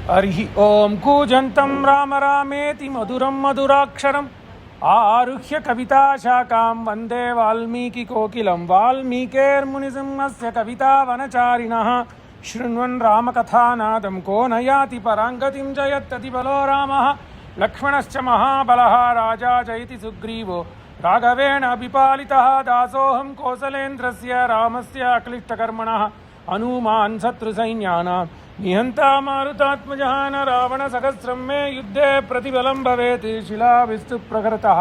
हरि ओम कूजन्तं राम रामेति मधुरं मधुराक्षरम् आरुह्य कविताशाखां वन्दे वाल्मीकिकोकिलं वाल्मीकेर्मुनिसिंहस्य कवितावनचारिणः शृण्वन् रामकथानादं को न याति पराङ्गतिं जयत्यति बलो रामः लक्ष्मणश्च महाबलः राजा जयति सुग्रीवो राघवेण विपालितः दासोऽहं कौसलेन्द्रस्य रामस्य अक्लिष्टकर्मणः हनुमान् शत्रुसैन्यानां निहन्ता मारुतात्मजः न रावणसहस्रं मे युद्धे प्रतिबलं भवेत् शिलाभिस्तु प्रकृतः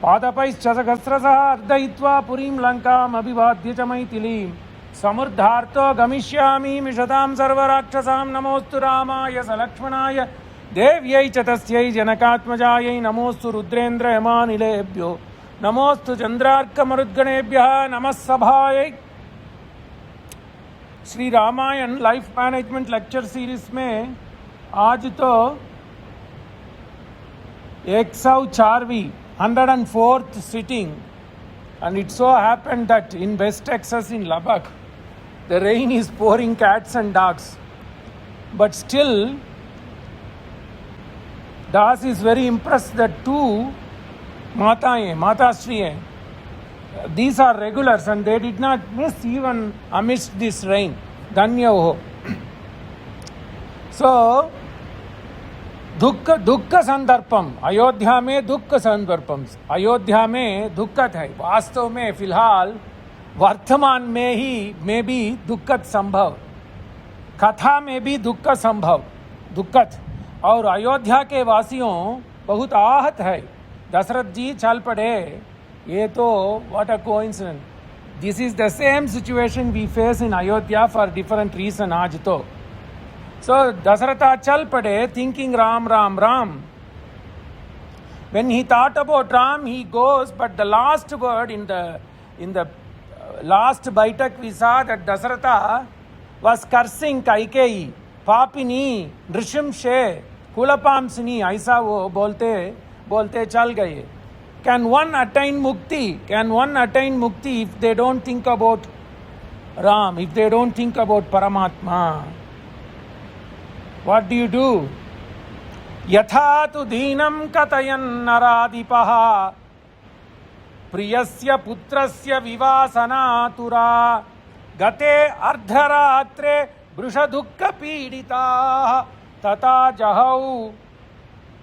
पादपैश्च सहस्रशः अर्दयित्वा पुरीं लङ्काम् अभिवाद्य च मैथिलीं समृद्धार्तो गमिष्यामि मिषतां सर्वराक्षसां नमोऽस्तु रामाय सलक्ष्मणाय देव्यै च तस्यै जनकात्मजायै नमोऽस्तु रुद्रेन्द्रयमानिलेभ्यो नमोऽस्तु चन्द्रार्कमरुद्गणेभ्यः नमः सभायै। Shri Ramayana life management lecture series में आज तो 104वीं 104th sitting, and it so happened that in West Texas in Lubbock the rain is pouring cats and dogs, but still Das is very impressed that two Mata Sri, these are regulars and they did not miss even amidst this rain. Dhanya ho. So, दुख संदर्पम अयोध्या में दुख संदर्पम अयोध्या में दुखद है, वास्तव में फिलहाल वर्तमान में भी दुखद संभव, कथा में भी दुख संभव दुखद, और अयोध्या के वासियों बहुत आहत है। दशरथ जी चल पड़े, ये तो what a coincidence. This is the same situation we face in Ayodhya for different reason आज तो। सो दशरथ चल पड़े thinking Ram Ram Ram. When he thought about Ram, he goes, but the last word in the last baitak we saw that Dasaratha was cursing Kaikeyi, Papini, Nrishimshe, Kulapamsini, ऐसा वो बोलते बोलते चल गए। Can one attain mukti? Can one attain mukti if they don't think about Ram, if they don't think about Paramatma? What do? Yatha tu deenam katayan naradipaha priyasya putrasya vivasanatura gate ardharatre brushadukka pidita tata jahau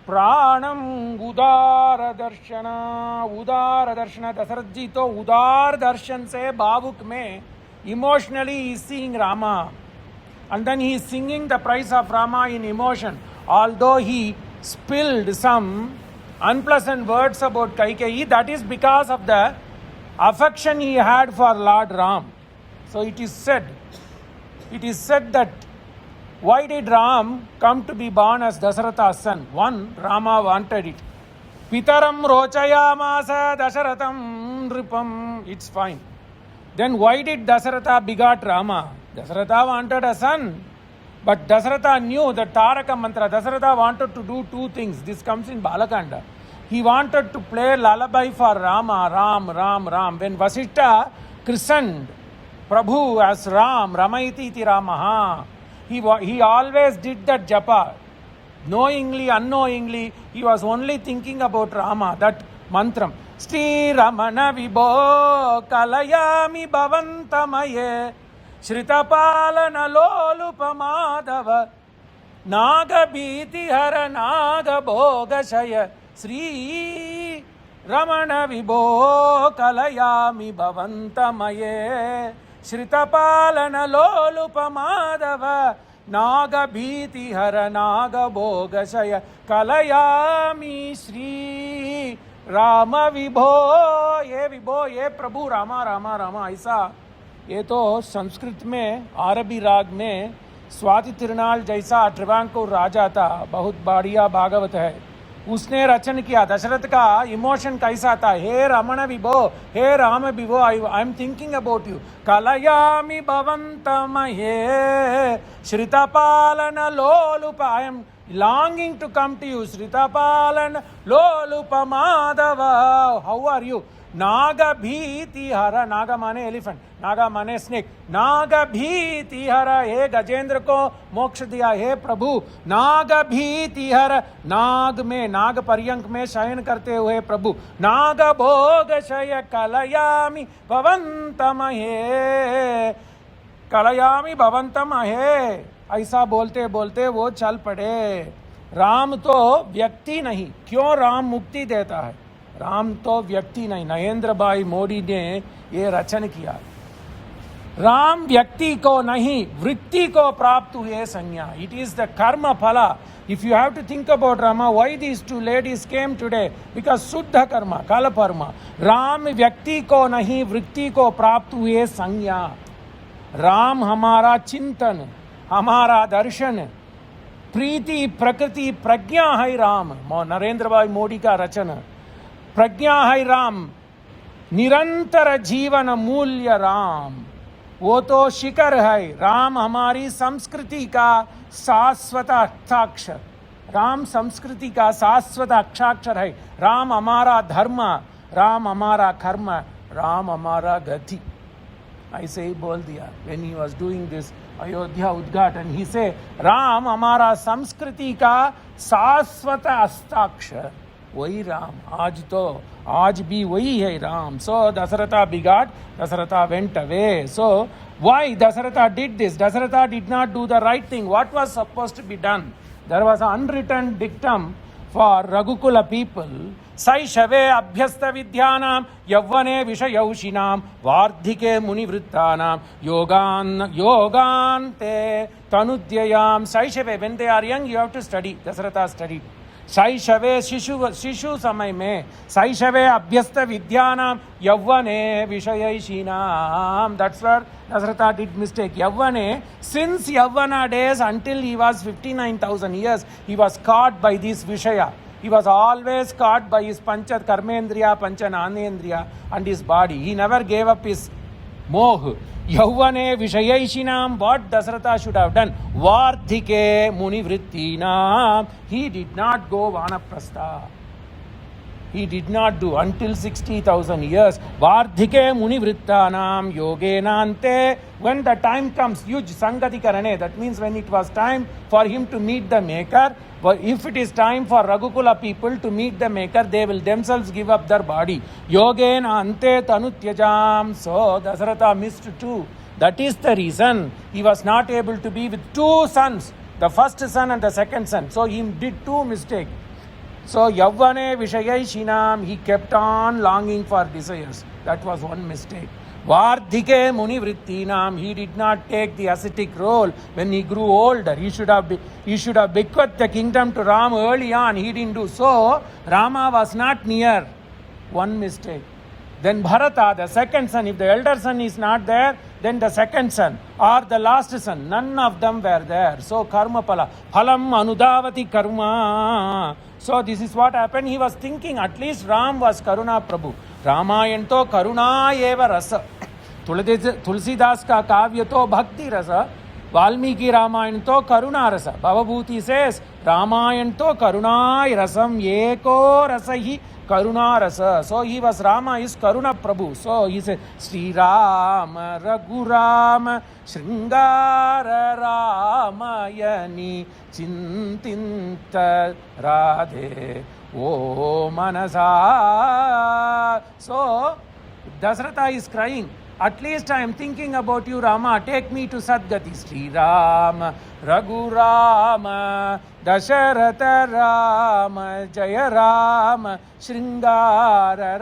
प्राणम उदार दर्शन। दशरथ जी तो उदार दर्शन से भावुक में emotionally he seeing Rama, and then he is singing the praise of Rama in emotion, although he spilled some unpleasant words about Kaikeyi. That is because of the affection he had for Lord Ram. So it is said that why did Ram come to be born as Dasaratha's son? One, Rama wanted it. Pitaram rochayamasa Dasaratham nripam. It's fine. Then why did Dasaratha begot Rama? Dasaratha wanted a son. But Dasaratha knew the Taraka mantra. Dasaratha wanted to do two things. This comes in Balakanda. He wanted to play lullaby for Rama, Ram, Ram, Ram. When Vasishtha christened Prabhu as Ram, Ramaiti iti Ramaha, he always did that japa. Knowingly, unknowingly, he was only thinking about Rama, that mantram. Shri Ramana Vibho Kalayami Bhavantamaye Shritapalana Lolupamadava Nagabhiti Hara Naga Bhogashaya Shri Ramana Vibho Kalayami Bhavantamaye Shritapalana Lolupamadava Naga Bhiti Hara Naga Bhogashaya Kalayami Shri Rama Vibho, ये प्रभु रामा रामा रामा ऐसा। ये तो संस्कृत में अरबी राग में स्वाति तिरुनाल जैसा ट्रिवांकुर राजा था, बहुत बढ़िया भागवत है, उसने रचन किया। दशरथ का इमोशन कैसा था? हे रमण विभो, हे राम विभो, I am thinking about you. कलयामि भवन्तमहे श्रितपालन लोलुप, I am longing to come to you. Sritapalan Lolupa Madhava. How are you? नाग भीति हर, नागा माने एलिफेंट, नागा माने स्नेक, नाग भीति हर, हे गजेंद्र को मोक्ष दिया हे प्रभु, नाग भीति हर, नाग में, नाग पर्यंक में शयन करते हुए प्रभु, नाग भोग शय कलयामि भवंतम हे, कलयामि भवंतम हे, ऐसा बोलते बोलते वो चल पड़े। राम तो व्यक्ति नहीं, क्यों राम मुक्ति देता है? राम तो व्यक्ति नहीं, नरेंद्र भाई मोदी ने ये रचन किया। राम व्यक्ति को नहीं, वृत्ति को प्राप्त हुए संज्ञा। इट इज द कर्म फला। If you have to think about Rama, why these two ladies came today? Because शुद्ध कर्म, कल कर्म। राम व्यक्ति को नहीं, वृत्ति को प्राप्त हुए संज्ञा। राम हमारा चिंतन, हमारा दर्शन, प्रीति, प्रकृति, प्रज्ञा है राम। नरेंद्र भाई मोदी का रचन, प्रज्ञा है राम, निरंतर जीवन मूल्य राम, वो तो शिखर है। राम हमारी संस्कृति का शाश्वत हस्ताक्षर, राम संस्कृति का शाश्वत हस्ताक्षर है। राम हमारा धर्म, राम हमारा कर्म, राम हमारा गति। ऐसे ही बोल दिया when he was doing this Ayodhya उद्घाटन, ही से राम हमारा संस्कृति का शाश्वत हस्ताक्षर, वही राम। आज भी वही है Ram. So Dasaratha begot, Dasaratha went away. So why Dasaratha did this? Dasaratha did not do the right thing. What was supposed to be done? There was an unwritten dictum for Raghukula people. Saishave abhyasta vidyanam yavvane vishayaushinaam vardhike munivrittanam yogante tanudyayam. Saishave, when they are young you have to study. Dasaratha studied. शैशवे शिशु समय में, शैशवे अभ्यस्त विद्यानाम यौवने विषयैषीणाम. That's where Dasaratha did mistake. Yavvane, since Yavvana days until he was 59,000 years, he was caught by this Vishaya. He was always caught by his Pancha Karmendriya, Pancha Nanendriya and his body. He never gave up his moh. Yavvane Vishayainshinam, what Dasaratha should have done? Vardhike Munivrittinam. He did not go Vanaprastha. He did not do until 60,000 years. Vardhike Munivrittanam Yogenante. When the time comes, Yuj Sangati Karane, that means when it was time for him to meet the Maker, if it is time for Raghukula people to meet the Maker, they will themselves give up their body. Yogena ante tanutyajam. So Dasaratha missed two. That is the reason he was not able to be with two sons, the first son and the second son. So he did two mistakes. So Yavvane Vishayaishinam, he kept on longing for desires. That was one mistake. Vardhike Munivrittinam, he did not take the ascetic role when he grew older. He should have bequeathed the kingdom to Ram early on. He didn't do so. Rama was not near. One mistake. Then Bharata, the second son, if the elder son is not there, then the second son or the last son, none of them were there. So karma pala, phalam anudavati karma. So this is what happened. He was thinking at least Ram was Karuna Prabhu. Ramayan तो करुणा एव रस, तुलसीदास का काव्य तो भक्ति रस, वाल्मीकि रामायण तो करुणा रस. भवभूति से रामायण तो करुणा रसम एको रस ही करुणा रस. So he was Rama is Karuna Prabhu. So he said Sri Rama Raghuram Shringara Ramayani Chintinta Radhe O Manasa. So Dasaratha is crying, at least I am thinking about you Rama, take me to Sadgati. Sri Rama Raghu Rama Dasaratha Rama Jaya Rama Shringara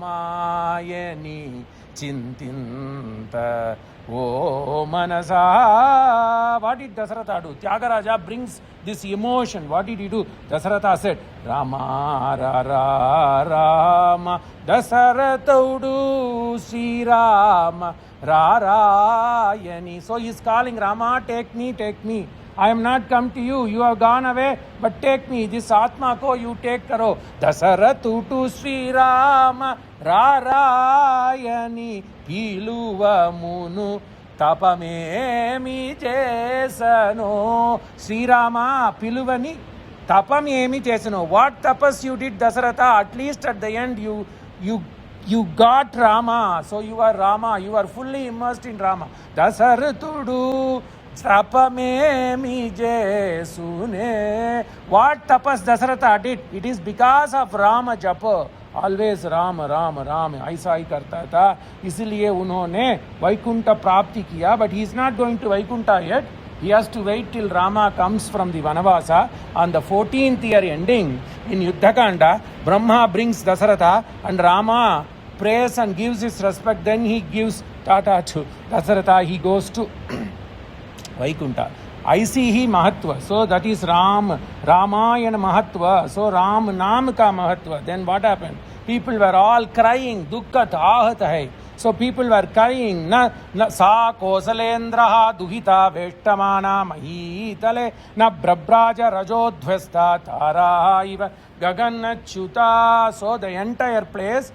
Ramayani Chintinta O Manasa. What did Dasaratha do? Tyagaraja brings this emotion. What did he do? Dasaratha said, Rama Rara Rama Dasaratha Sri Rama Rarayani. So he is calling Rama, take me, take me. I am not come to you. You have gone away, but take me. This Atma ko you take karo. Dasaratha Sri Rama Rarayani Piluva Munu Tapamemi Jesano. Sri Rama Piluvani Tapamemi Jesano. What tapas you did, Dasaratha? At least at the end you You got Rama, so you are Rama. You are fully immersed in Rama. Dasaratudu Trapame mije sune. What tapas Dasaratha did? It is because of Rama Japa. Always Ram Ram Ram ऐसा ही करता था, इसलिए उन्होंने वैकुंठ प्राप्ति किया. But he is not going to Vaikuntha yet. He has to wait till Rama comes from the Vanavasa. On the 14th year ending in Yuddhakanda, Brahma brings Dasaratha and Rama prays and gives his respect. Then he gives Tata to Dasaratha. He goes to Vaikuntha. ऐसी ही महत्व. So that is Ramayana महत्व. So Ram नाम का महत्व. Then what happened? People were all crying. दुःखत आहत है. So people were crying. न सा कौसलेन्द्रः दुहिता वेष्टमाना महीतले न ब्रब्राज रजोध्वस्ता तारा इव गगनच्युता. So the entire place,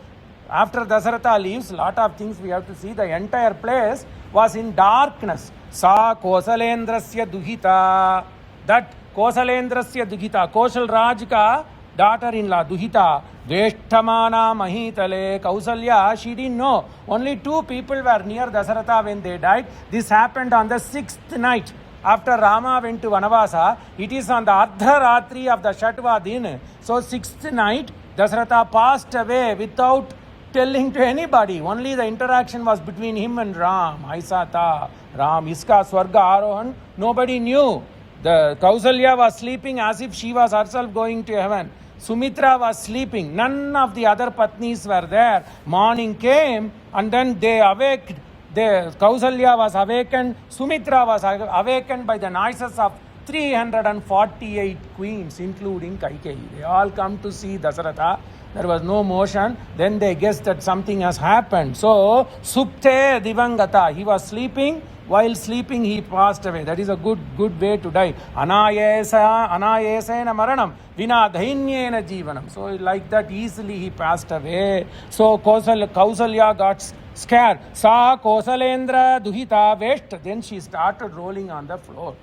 after Dasaratha leaves, lot of things we have to see. The entire place was in darkness. Sa Kosalendrasya Duhita. That Kosalendrasya Duhita, Koshal Raj ka daughter-in-law Duhita, Veshtamana Mahitale, Kausalya, she didn't know. Only 2 people were near Dasaratha when they died. This happened on the 6th night. After Rama went to Vanavasa, it is on the Ardharatri of the Shatva Din. So 6th night, Dasaratha passed away without telling to anybody. Only the interaction was between him and Ram. Aisa tha Ram iska swarga arohan. Nobody knew. The Kausalya was sleeping as if she was herself going to heaven. Sumitra was sleeping. None of the other patnis were there. Morning came and then they awaked. The Kausalya was awakened. Sumitra was awakened by the noises of 348 queens, including Kaikeyi. They all come to see Dasaratha. There was no motion. Then they guessed that something has happened. So, Supte Divangata. He was sleeping. While sleeping, he passed away. That is a good way to die. Anayesena maranam. Vina dhainyena jivanam. So, like that, easily he passed away. So, Kausalya got scared. Sa Kosalendra Duhita Vest. Then she started rolling on the floor.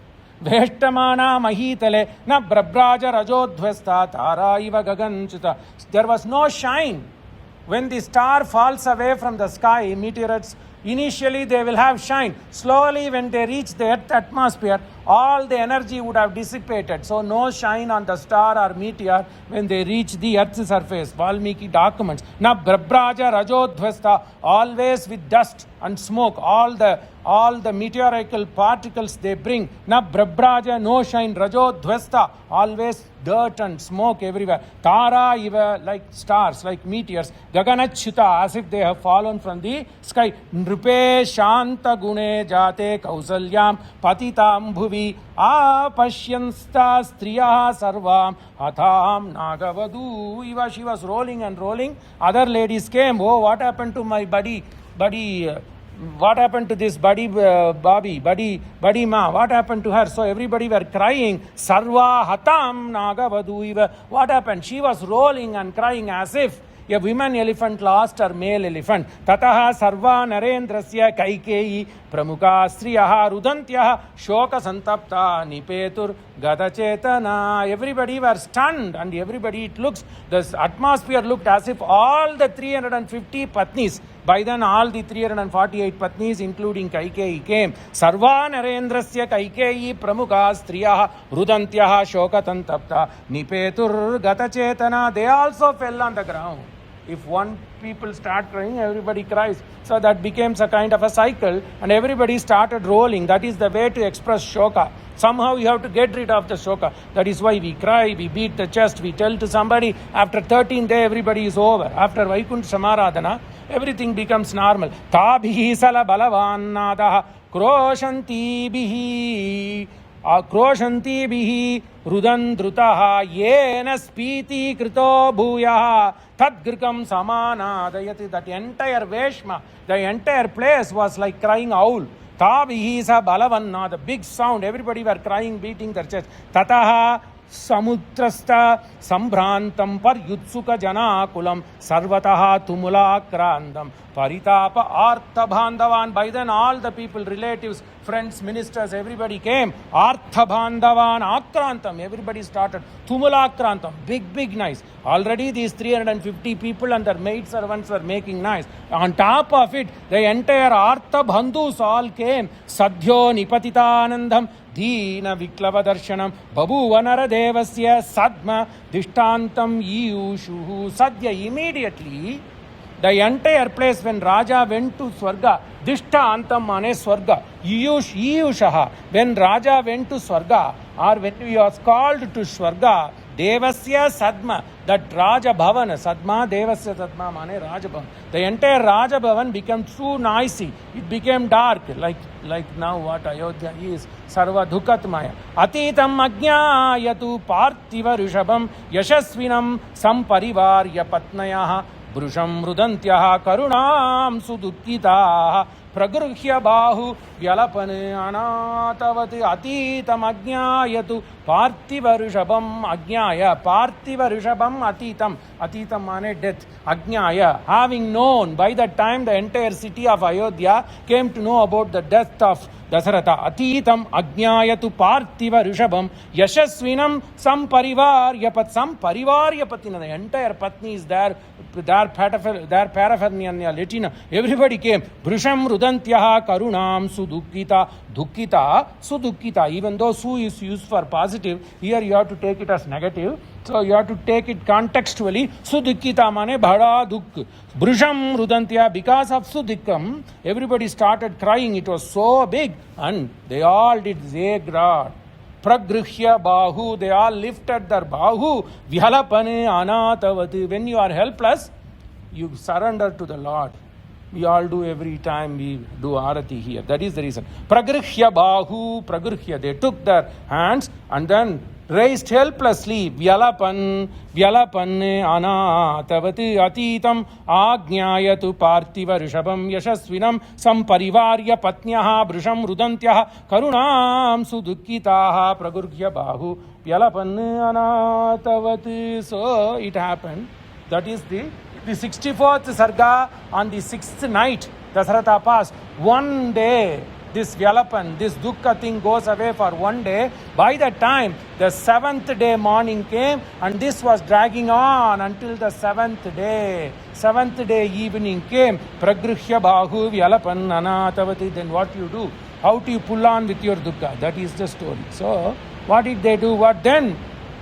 Veshtamana mahitale na brabraja rajodhvasta tara iva gaganchita. There was no shine. When the star falls away from the sky, meteorites, initially they will have shine. Slowly when they reach the earth atmosphere, all the energy would have dissipated. So no shine on the star or meteor when they reach the earth's surface. Valmiki documents. Na brabraja rajodhvasta, always with dust and smoke. All the meteorical particles they bring. Na brabraja, no shine. Rajodhvasta, always dirt and smoke everywhere. Tara iva, like stars, like meteors. Gaganachyuta, as if they have fallen from the sky. Nrupe shanta gune jate kausalyam patitam bhuvi apashyansta striya sarvam atham nagavadu. Iva, she was rolling and rolling. Other ladies came. Oh, what happened to my buddy? What happened to this buddy ma? What happened to her? So everybody were crying. Sarva hatam nagavadu. What happened? She was rolling and crying as if a women elephant lost her male elephant. Tataha sarva narendrasya kaikeyi pramukha striyaha rudantyaha shoka santapta nipetur gadachetana. Everybody were stunned and everybody, it looks, the atmosphere looked as if all the 350 patnis, by then all the 348 patnis including Kaikeyi came. Sarva narendrasya kaikeyi pramukha striyaha rudantyaha shoka santapta nipetur gadachetana. They also fell on the ground. If one people start crying, everybody cries. So that becomes a kind of a cycle and everybody started rolling. That is the way to express shoka. Somehow you have to get rid of the shoka. That is why we cry, we beat the chest, we tell to somebody. After 13th day, everybody is over. After Vaikuntha Samaradhana, everything becomes normal. Tabhihi sala balavannadaha kroshanti bihi. Akroshanti bihi rudandrutaha yena spiti krito bhuyaha tadgrikam samanadayati. That entire Veshma, the entire place was like crying owl. Tabihi sa balavanna, the big sound, everybody were crying, beating their chest. Tataha samutrasta sambhrantam paryutsuka janakulam sarvataha tumulakrandam paritapa artha bandhavan. By then all the people, relatives, friends, ministers, everybody came. Arthabandhavan Akrantam. Everybody started. Tumulakrantam. Big nice. Already these 350 people and their maid servants were making nice. On top of it, the entire Arthabandhus all came. Sadhyo Nipatitanandam. Dina Viklava Darshanam Babhuvanara Devasya Sadma Dishtantam Iyushuhu. Sadhya, immediately the entire place, when Raja went to Swarga, Dishtantam mane Swarga, Iyushaha, when Raja went to Swarga, or when he was called to Swarga, Devasya Sadma, that Raja Bhavan, Sadma Devasya Sadma mane Raja Bhavan. The entire Raja Bhavan became too noisy. It became dark, like now what Ayodhya is. Sarva Dhukatmaya. Atitam Ajnayatu Parthiva Rishabam Yashasvinam Samparivarya Patnayaha Brusham Rudantyaha Karunam Sudukkitaha Pragruhya Bahu Vyalapane Anatavati Atitam Ajnayatu Parthiva Rishabam Ajnaya Parthiva Rishabam Atitam mane death. Ajnaya, having known, by that time the entire city of Ayodhya came to know about the death of Dasaratha. Atitam Ajnayatu Parthiva Rishabam Yashasvinam Samparivarya Patina. The entire Patni is there, their paraphernalia, Latina. Everybody came. Brusham Rudantyaha Karunam Sudukkita. Dukkita, Sudukkita. Even though Su is used for positive, here you have to take it as negative. So you have to take it contextually. Sudukkita mane bhada dukk. Brusham Rudantya, because of Sudukkam, everybody started crying. It was so big. And they all did Zegrad. Pragruhya Bahu, they all lifted their Bahu. Vyalapane Anatavati. When you are helpless, you surrender to the Lord. We all do every time we do Arati here. That is the reason. Pragruhya Bahu, Pragruhya. They took their hands and then raised helplessly. Vyalapane Anatavati Atitam Ajnayatu Parthiva Rishabam Yashasvinam Samparivarya Patnyaha Brusham Rudantyaha Karunam Sudukkitaha Pragruhya Bahu Vyalapane Anatavati. So it happened. That is the 64th Sarga. On the 6th night, Dasaratha passed. One day, this Vyalapan, this Dukkha thing goes away for one day. By that time, the 7th day morning came, and this was dragging on until the 7th day. 7th day evening came. Pragruhya Bahu Vyalapan Anatavati. Then what you do? How do you pull on with your Dukkha? That is the story. So, what did they do? What then?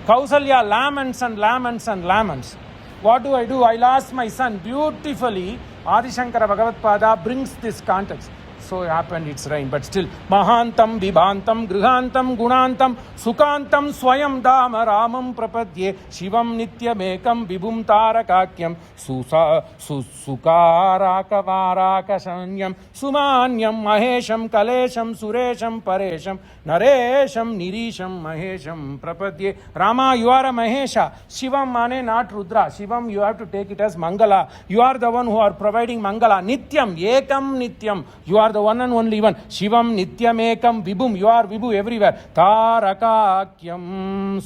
Kausalya laments and laments and laments. What do? I lost my son. Beautifully, Adi Shankara Bhagavatpada brings this context. So happened, it's rain, but still. Mahantam, Vibhantam, Grihantam, Gunantam, Sukantam, Swayam Dama Ramam Prapadye, Shivam Nityamekam, Vibhum Tarakakyam, Sukarakavarakasanyam, Sumanyam, Mahesham, Kalesham, Suresham, Paresham, Naresham, Nirisham, Mahesham, Prapadye. Rama, you are a Mahesha. Shivam mane not Rudra. Shivam, you have to take it as Mangala. You are the one who are providing Mangala. Nityam, Ekam Nityam. You are the one and only one. Shivam Nityam Ekam Vibhum. You are Vibhu everywhere. Tarakakyam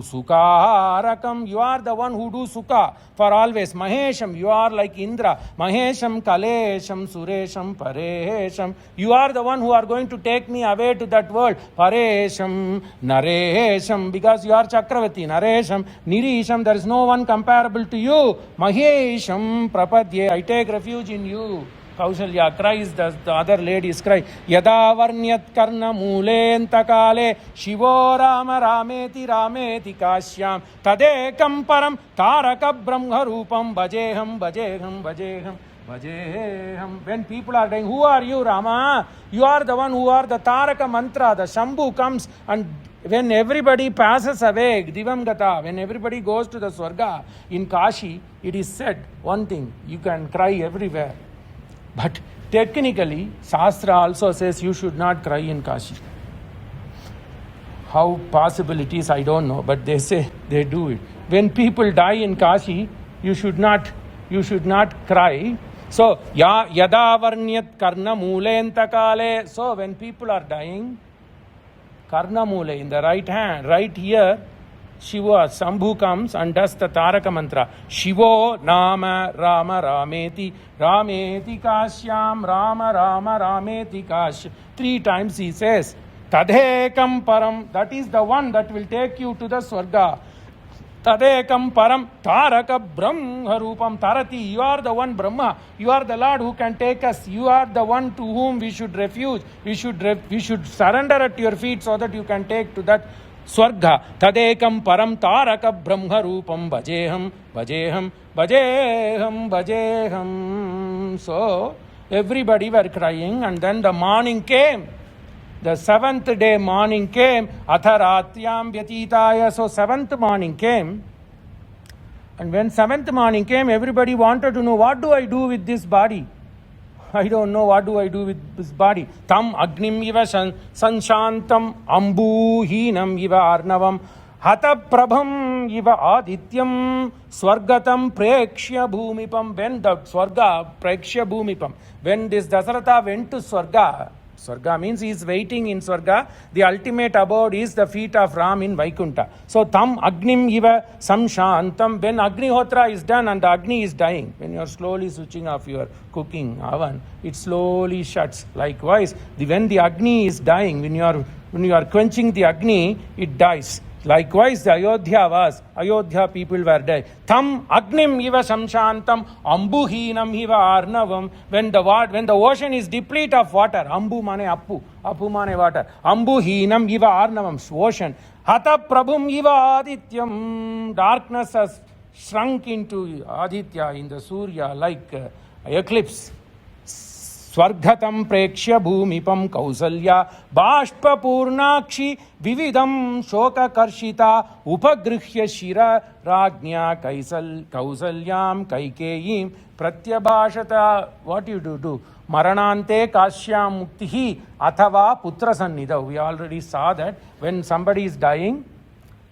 Sukarakam. You are the one who do Sukha for always. Mahesham. You are like Indra. Mahesham Kalesham Suresham Paresham. You are the one who are going to take me away to that world. Paresham Naresham. Because you are Chakravati. Naresham Nirisham. There is no one comparable to you. Mahesham Prapadye. I take refuge in you. Kausalya cries, the other ladies cry. Yada varnyat karna mulenta kale Shivo Rama Rameti Rameti Kashyam Tadekam Param Taraka Brahma Rupam Bhajeham Bhajeham Bhajeham Bhajeham. When people are dying, who are you, Rama? You are the one who are the Taraka mantra. The Shambhu comes, and when everybody passes away, Divam Gata, when everybody goes to the Swarga in Kashi, it is said one thing, you can cry everywhere. But technically, Shastra also says you should not cry in Kashi. How possible it is, I don't know, but they say they do it. When people die in Kashi, you should not cry. So, yada varnyat karna mulenta kale. So, when people are dying, karna mule in the right hand, right ear, Shiva, Sambhu comes and does the Taraka mantra. Shivo Nama Rama Rameti Rameti Kashyam Rama Rama Rameti Kash. 3 times he says, Tadekam Param. That is the one that will take you to the Swarga. Tadekam Param Taraka Brahma Rupam Tarati. You are the one Brahma. You are the Lord who can take us. You are the one to whom we should refuge. We should surrender at your feet so that you can take to that Swarga. Tadekam Param Taraka Brahma Rupam Bhajeham Bhajeham Bhajeham Bhajeham. So everybody were crying, and then the morning came. The 7th day morning came. Atharatyam Vyatitaya. So 7th morning came. And when 7th morning came, everybody wanted to know, what do I do with this body? I don't know what do I do with this body. Tam agnim iva sanshantam ambuhinam iva arnavam hata prabham iva adityam swargatam prekshya bhumipam. When the Swarga, prekshya bhumipam, when this Dasaratha went to Swarga, Swarga means he is waiting in Swarga. The ultimate abode is the feet of Ram in Vaikunta. So, tam agnim iva samshantam. When Agnihotra is done and the Agni is dying, when you are slowly switching off your cooking oven, it slowly shuts. Likewise, when the Agni is dying, when you are quenching the Agni, it dies. Likewise, the Ayodhya people were dead. Tam agnim iva samshantam ambuhinam iva arnavam. When the ocean is depleted of water, ambu mane appu mane water, ambuhinam iva arnavam, ocean. Hata prabhum iva adityam. Darkness has shrunk into Aditya, in the Surya, like eclipse. Swargatam prekshya bhumipam kausalya bashpa purnakshi vividam shoka karshita upagrihya shira ragnya kausalyam kaikeyim pratyabhashata. What you do? Maranante kashyam muktihi athava putra sannidha. We already saw that when somebody is dying,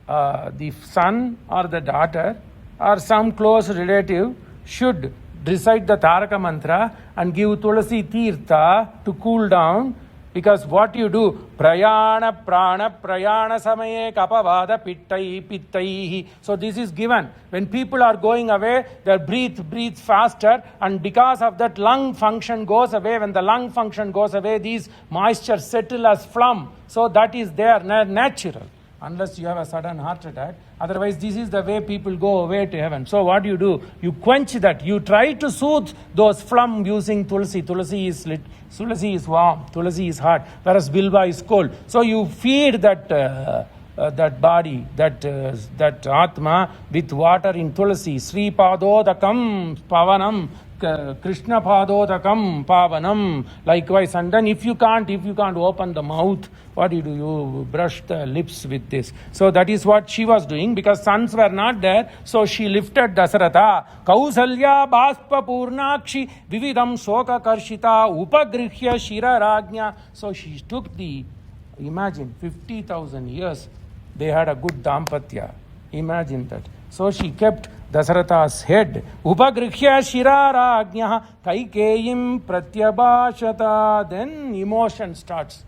the son or the daughter or some close relative should recite the Taraka mantra and give Tulasi Tirtha to cool down, because what you do, prayana prana prayana samaye kapavada pittai. So this is given. When people are going away, they breathe faster, and because of that lung function goes away. When the lung function goes away, these moisture settle as phlegm. So that is there, natural. Unless you have a sudden heart attack. Otherwise, this is the way people go away to heaven. So what do? You quench that. You try to soothe those phlegm using Tulasi. Tulasi is warm. Tulasi is hot. Whereas Bilva is cold. So you feed that body, that Atma with water in Tulasi. Sri Padodakam Pavanam. Krishna Padodakam Pavanam. Likewise, and then if you can't open the mouth, what do? You brush the lips with this. So that is what she was doing, because sons were not there. So she lifted Dasaratha. Kausalya Bhaspa Purnakshi Vividam Soka Karshita Upagrihya Shira Ragnya. So she took imagine 50,000 years they had a good dampatya. Imagine that. So she kept Dasaratha's head. Upagrihya Shira Ragnya Kaikeyim Pratyabhashata. Then emotion starts.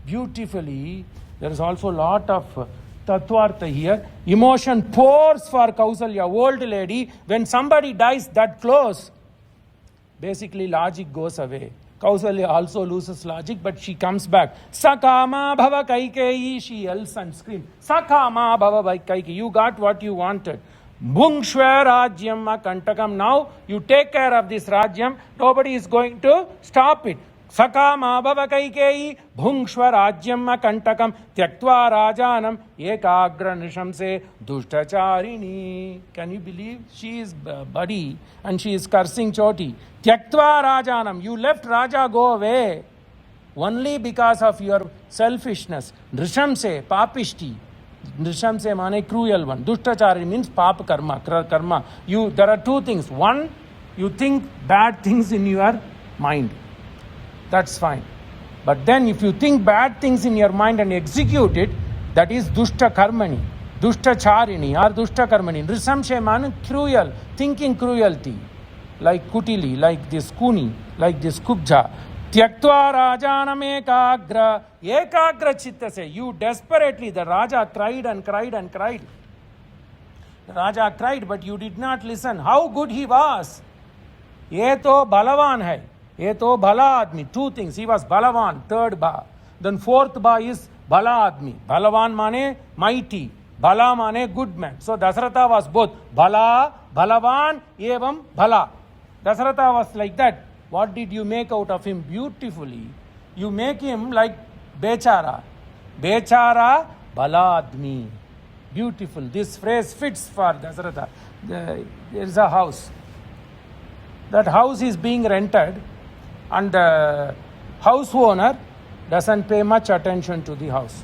Beautifully, there is also a lot of Tattvartha here. Emotion pours for Kausalya, old lady. When somebody dies that close, basically logic goes away. Kausalya also loses logic, but she comes back. Sakama bhava kaikeyi, she yells and screams. Sakama bhava kaikeyi, you got what you wanted. Bhungshva rajyam kantakam. Now you take care of this rajyam. Nobody is going to stop it. Sakama bhava kaikeyi bhungshva rajyam kantakam tyaktva rajanam ekagra nishamse dushtacharini. Can you believe? She is buddy and she is cursing Choti. Tyaktva rajanam. You left Raja go away only because of your selfishness. Nishamse papishti. Nishamse mane cruel one. Dushtacharini means papa karma. There are two things. One, you think bad things in your mind. That's fine. But then if you think bad things in your mind and execute it, that is dushta karmani, dushta charini or dushta karmani. Nrisamshemana, cruel, thinking cruelty, like Kutili, like this Kuni, like this Kubja. Tyaktva rajanam ekagra chittase. You desperately, the Raja cried and cried and cried. Raja cried, but you did not listen. How good he was. Ye to balavan hai. Ye to bhala admi. Two things. He was balavan, third ba. Then fourth ba is bhala admi. Balavan mane mighty. Bala mane good man. So Dasaratha was both bala, balavan, evam bhala. Dasaratha was like that. What did you make out of him? Beautifully. You make him like bechara. Bechara bala admi. Beautiful. This phrase fits for Dasaratha. There is a house. That house is being rented and the house owner doesn't pay much attention to the house.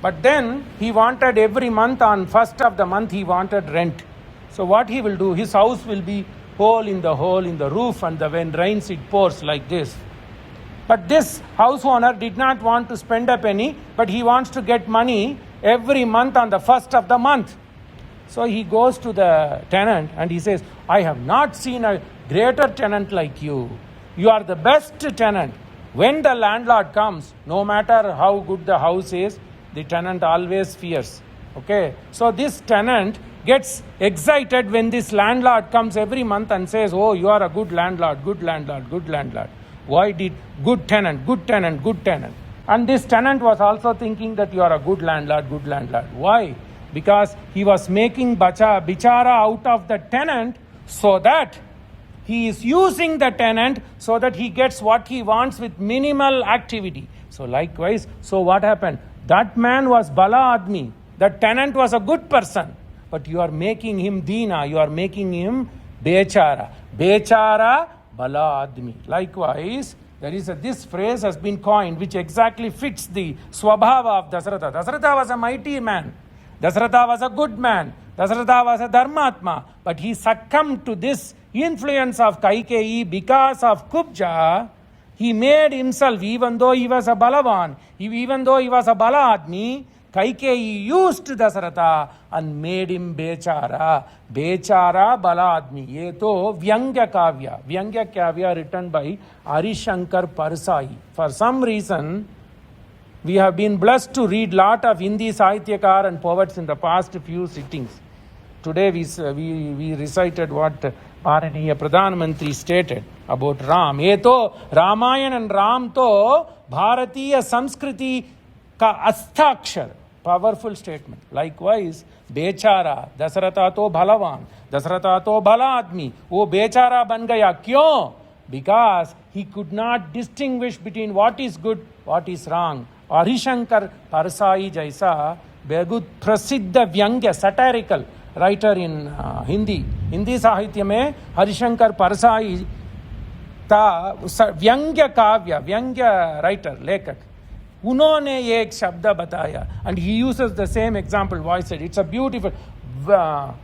But then he wanted every month, on first of the month he wanted rent. So what he will do, his house will be hole in the roof, and when rains it pours like this. But this house owner did not want to spend a penny, but he wants to get money every month on the first of the month. So he goes to the tenant and he says, I have not seen a greater tenant like you. You are the best tenant. When the landlord comes, no matter how good the house is, the tenant always fears. Okay? So this tenant gets excited when this landlord comes every month and says, oh, you are a good landlord, good landlord, good landlord. Why did good tenant, good tenant, good tenant? And this tenant was also thinking that you are a good landlord, good landlord. Why? Because he was making bichara out of the tenant so that he is using the tenant so that he gets what he wants with minimal activity. So likewise, so what happened? That man was bala admi. The tenant was a good person. But you are making him dina. You are making him bechara. Bechara bala admi. Likewise, this phrase has been coined which exactly fits the swabhava of Dasaratha. Dasaratha was a mighty man. Dasaratha was a good man. Dasaratha was a dharmatma. But he succumbed to this influence of Kaikeyi because of Kubja. He made himself, even though he was a balavan, even though he was a baladmi, Kaikeyi used Dasaratha and made him bechara. Bechara baladmi. Ye to Vyangya Kavya. Vyangya Kavya written by Harishankar Parsai. For some reason, we have been blessed to read lot of Hindi Sahityakar and poets in the past few sittings. Today we recited what Maraniya Pradhan Mantri stated about Ram. Eto Ramayana and Ram to Bharatiya Samskriti ka asthakshar. Powerful statement. Likewise, Bechara, Dasaratha to Bhalavan, Dasaratha to Bhaladmi. Oh, Bechara ban gaya. Kyon? Because he could not distinguish between what is good, what is wrong. Harishankar Parsai Jaisa, Begut Prasiddha Vyangya, satirical writer in Hindi Sahitya mein Harishankar Parsai ta Vyangya Kavya, Vyangya writer, lekak. Unhone ek shabda bataya. And he uses the same example, voice it. It's a beautiful, well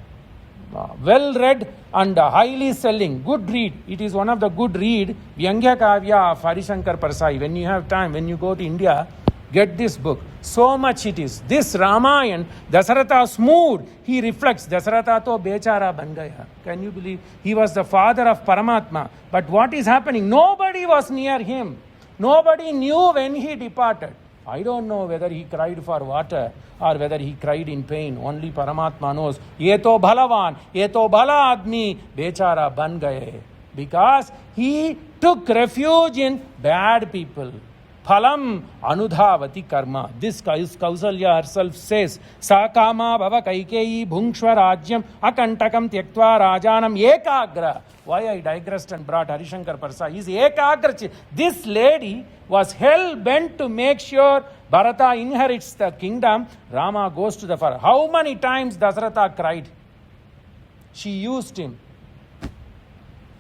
read and highly selling, good read. It is one of the good read, Vyangya Kavya of Harishankar Parsai. When you have time, when you go to India, get this book. So much it is. This Ramayan, Dasaratha's mood, he reflects. Dasaratha to bechara ban gaya. Can you believe? He was the father of Paramatma. But what is happening? Nobody was near him. Nobody knew when he departed. I don't know whether he cried for water or whether he cried in pain. Only Paramatma knows. Ye to bhalavan, ye to bhala admi, bechara ban gaye. Because he took refuge in bad people. Phalam anudhavati karma. This Kausalya herself says, Sa kama bhava kaikeyi bhungshva rajyam akantakam tyaktva rajanam ekagra. Why I digressed and brought Harishankar Parsai is ekagra. This lady was hell bent to make sure Bharata inherits the kingdom. Rama goes to the far. How many times Dasaratha cried? She used him.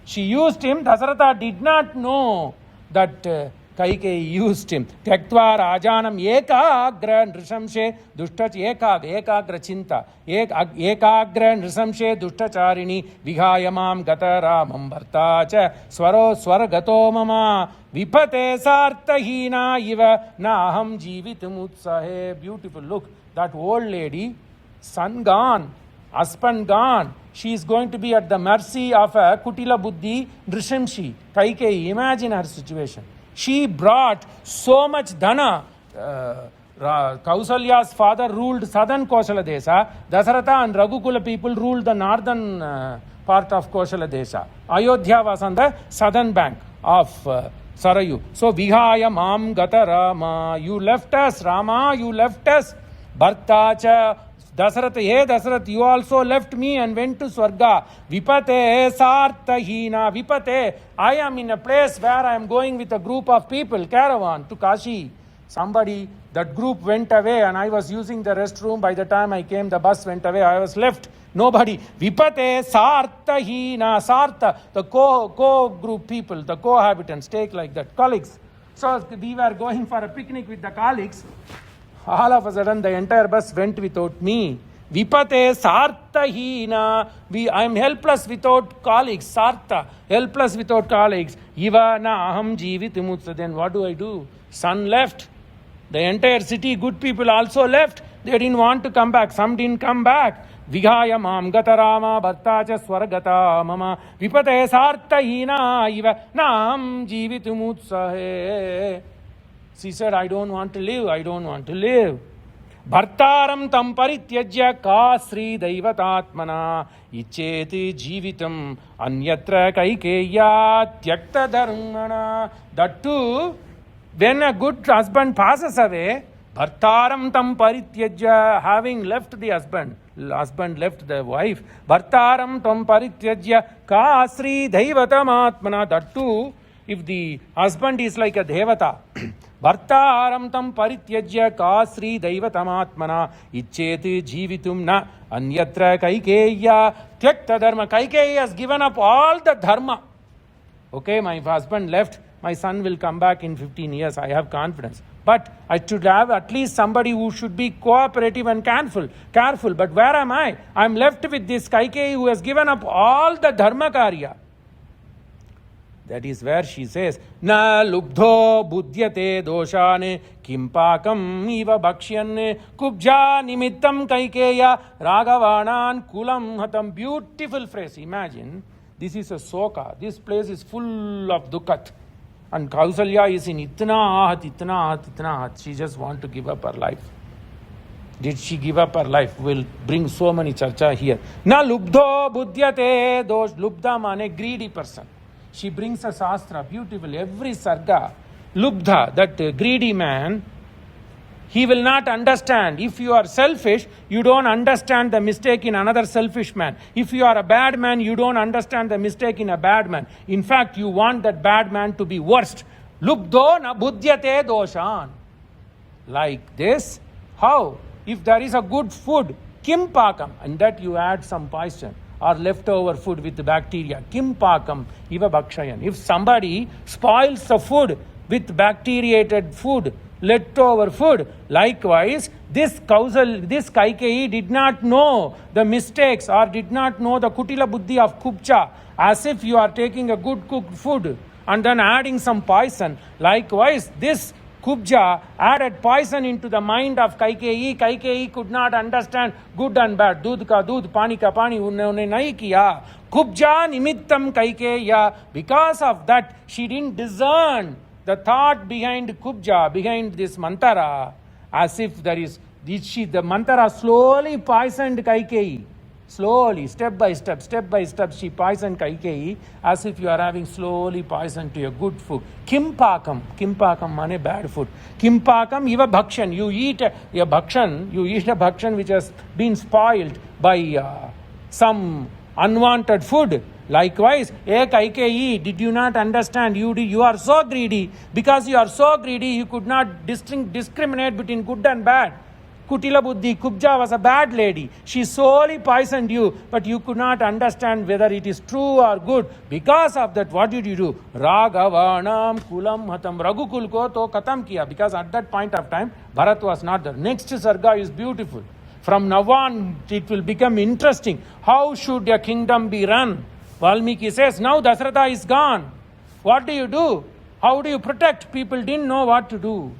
Dasaratha did not know that Kaikeyi used him. Tyaktva rajanam ekagra nrisamshe dushtac ekagra chinta. Ekagra nrisamshe dushtacharini vihayamam gata ramam bharta cha swaro swargato mama vipate sartahina iva naham jivitum utsahe. Beautiful. Look, that old lady, son gone, husband gone. She is going to be at the mercy of a Kutila Buddhi Nrisamshi. Kaikeyi, imagine her situation. She brought so much dhana, Kausalya's father ruled southern Kosala Desha. Dasaratha and Raghukula people ruled the northern part of Kosala Desha. Ayodhya was on the southern bank of Sarayu. So, Vihaya Mam Gata Rama, you left us, Rama, you left us. Bhartacha Dasaratha, hey Dasaratha, you also left me and went to Swarga. Vipate Sartahina, Vipate, I am in a place where I am going with a group of people, caravan to Kashi. Somebody, that group went away and I was using the restroom. By the time I came, the bus went away. I was left. Nobody. Vipate Sartahina, Sartha, the co-group people, the cohabitants, take like that, colleagues. So we were going for a picnic with the colleagues. All of a sudden, the entire bus went without me. Vipate Sartahina. I am helpless without colleagues. Sartha, helpless without colleagues. Iva na aham jeevitimutsa. Then what do? Son left. The entire city, good people also left. They didn't want to come back. Some didn't come back. Vihaya mam gatarama bhartacha swargata mama vipate sartahina iva nam jeevitimutsahe. She said, I don't want to live. Bhartaram tam parityajya ka Sri Daivatatmana icheti jeevitam anyatra kaikeya tyakta dharmana. That too, when a good husband passes away, Bhartaram tam parityajya, having left the husband left the wife, Bhartaram tam parityajya ka Sri Daivatam that too, if the husband is like a devata, Bhartaram tam parityajya ka Sri Daivatam icheti jeevitum na anyatra kaikeya tyakta dharma. Kaikeyi has given up all the dharma. Okay, my husband left. My son will come back in 15 years. I have confidence. But I should have at least somebody who should be cooperative and careful. But where am I? I am left with this Kaikeyi who has given up all the dharma karya. That is where she says, Na lubdho buddhyate doshane kimpakam iva bhakshyane kubja nimittam Kaikeya ragavanan kulam hatam. Beautiful phrase. Imagine, this is a soka. This place is full of dukkhat. And Kausalya is in itna ahat. She just want to give up her life. Did she give up her life? We'll bring so many charcha here. Na lubdho buddhyate dosh. Lubdha mane greedy person. She brings a shastra beautiful. Every sarga. Lubdha, that greedy man, he will not understand. If you are selfish, you don't understand the mistake in another selfish man. If you are a bad man, you don't understand the mistake in a bad man. In fact, you want that bad man to be worst. Lubdho na buddhyate doshan. Like this. How? If there is a good food, kim pakam, and that you add some poison or leftover food with bacteria, kim pakam iva bhakshayan. If somebody spoils the food with bacteriated food, leftover food, likewise, this Kaikeyi did not know the mistakes or did not know the kutila buddhi of Kubcha. As if you are taking a good cooked food and then adding some poison. Likewise, this Kubja added poison into the mind of Kaikeyi. Kaikeyi could not understand good and bad. Dudh ka dudh, pani ka pani, unne nahi kiya. Kubja nimittam Kaikeya. Because of that, she didn't discern the thought behind Kubja, behind this mantara, as if there is, the mantara slowly poisoned Kaikeyi. Slowly, step by step, she poisoned Kaikeyi, as if you are having slowly poison to your good food. Kimpakam mane bad food. Kimpakam iva bhakshan. You eat a bhakshan which has been spoiled by some unwanted food. Likewise, Kaikeyi, did you not understand? You are so greedy. Because you are so greedy, you could not discriminate between good and bad. Kutila Buddhi, Kubja was a bad lady. She solely poisoned you, but you could not understand whether it is true or good. Because of that, what did you do? Ragavanam kulam hatam. Raghukul ko to katam kiya. Because at that point of time, Bharat was not there. Next sarga is beautiful. From now on, it will become interesting. How should a kingdom be run? Valmiki says, now Dasaratha is gone. What do? How do you protect? People didn't know what to do.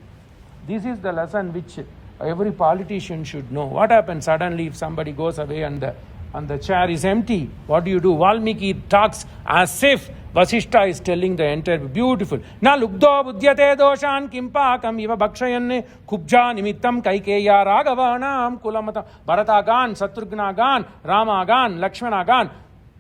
This is the lesson which every politician should know. What happens suddenly if somebody goes away and the and the chair is empty. What do? Valmiki talks as if Vasishta is telling the entire, beautiful. Na lugdo buddhyate doshan kimpakam iva bhakshayanne kubja nimittam kaikeya ragavanam kulamata. Bharata gan, Satrughna gan, Rama gan, Lakshmana gan.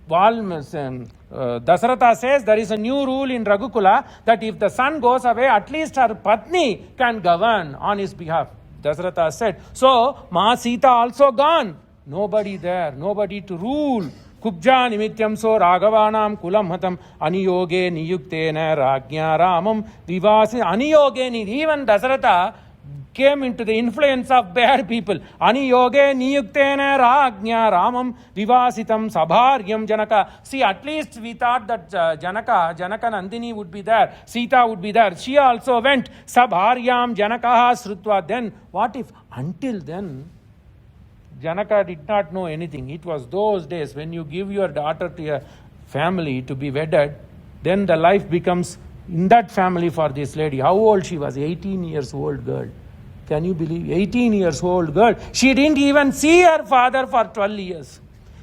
Dasaratha says there is a new rule in Raghukula that if the son goes away, at least her Patni can govern on his behalf. Dasaratha said, so Ma Sita also gone. Nobody there, nobody to rule. Kubja nimityam so ragavanam kulam hatam aniyoge niyuktena rajnya ramam vivasi. Aniyoge, even Dasaratha came into the influence of bad people. Aniyoge niyuktena rajnya ramam vivasitam sabharyam Janaka. See, at least we thought that Janaka Nandini would be there, Sita would be there. She also went. Sabharyam Janakaha srutva. Then what if until then Janaka did not know anything? It was those days when you give your daughter to a family to be wedded, then the life becomes in that family for this lady. How old she was? 18 years old girl. Can you believe? 18 years old girl. She didn't even see her father for 12 years.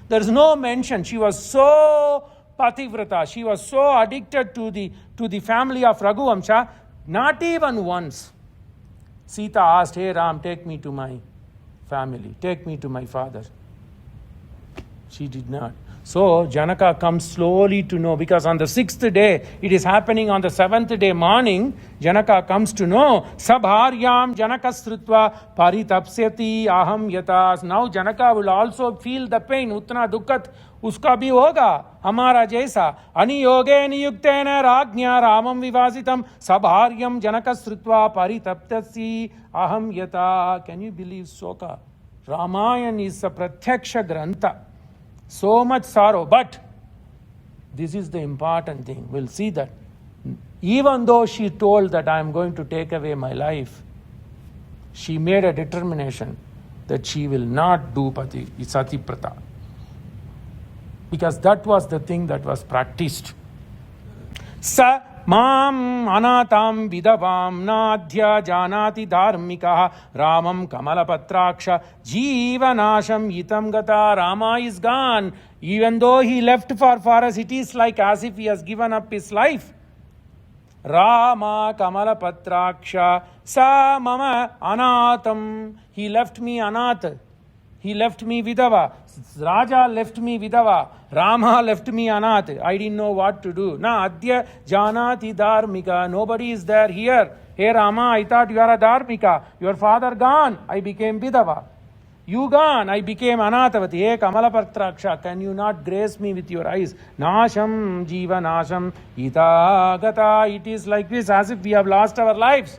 There's no mention. She was so pativrata. She was so addicted to the family of Raghuvamsha. Not even once Sita asked, hey Ram, take me to my family. Take me to my father. She did not. So Janaka comes slowly to know, because on the 6th day, it is happening on the 7th day morning, Janaka comes to know, Sabharyam Janaka Srutva Paritapsyati Aham Yatas. Now Janaka will also feel the pain. Utna dukkat uska bhi hoga, hamara jaisa. Aniyoge niyuktena rajnya ramam vivasitam Sabharyam Janaka Srutva Paritapsyati Aham Yata. Can you believe Soka? Ramayana is a pratyaksha grantha. So much sorrow, but this is the important thing. We'll see that even though she told that I am going to take away my life, she made a determination that she will not do sati prata, because that was the thing that was practiced. Sa Mam anatam vidavam nadhya janati dharmikaha ramam kamalapatraksha jivanasham itam gata. Rama is gone. Even though he left for forest, it is like as if he has given up his life. Rama kamalapatraksha sa mama anatam. He left me anath. He left me vidava. Raja left me vidava. Rama left me anath. I didn't know what to do. Na adya janati dharmika. Nobody is there here. Hey Rama, I thought you are a dharmika. Your father gone. I became vidava. You gone. I became anathavati. Hey Kamalapatraksha, can you not grace me with your eyes? Nasham jiva nasham ita gata. It is like this, as if we have lost our lives.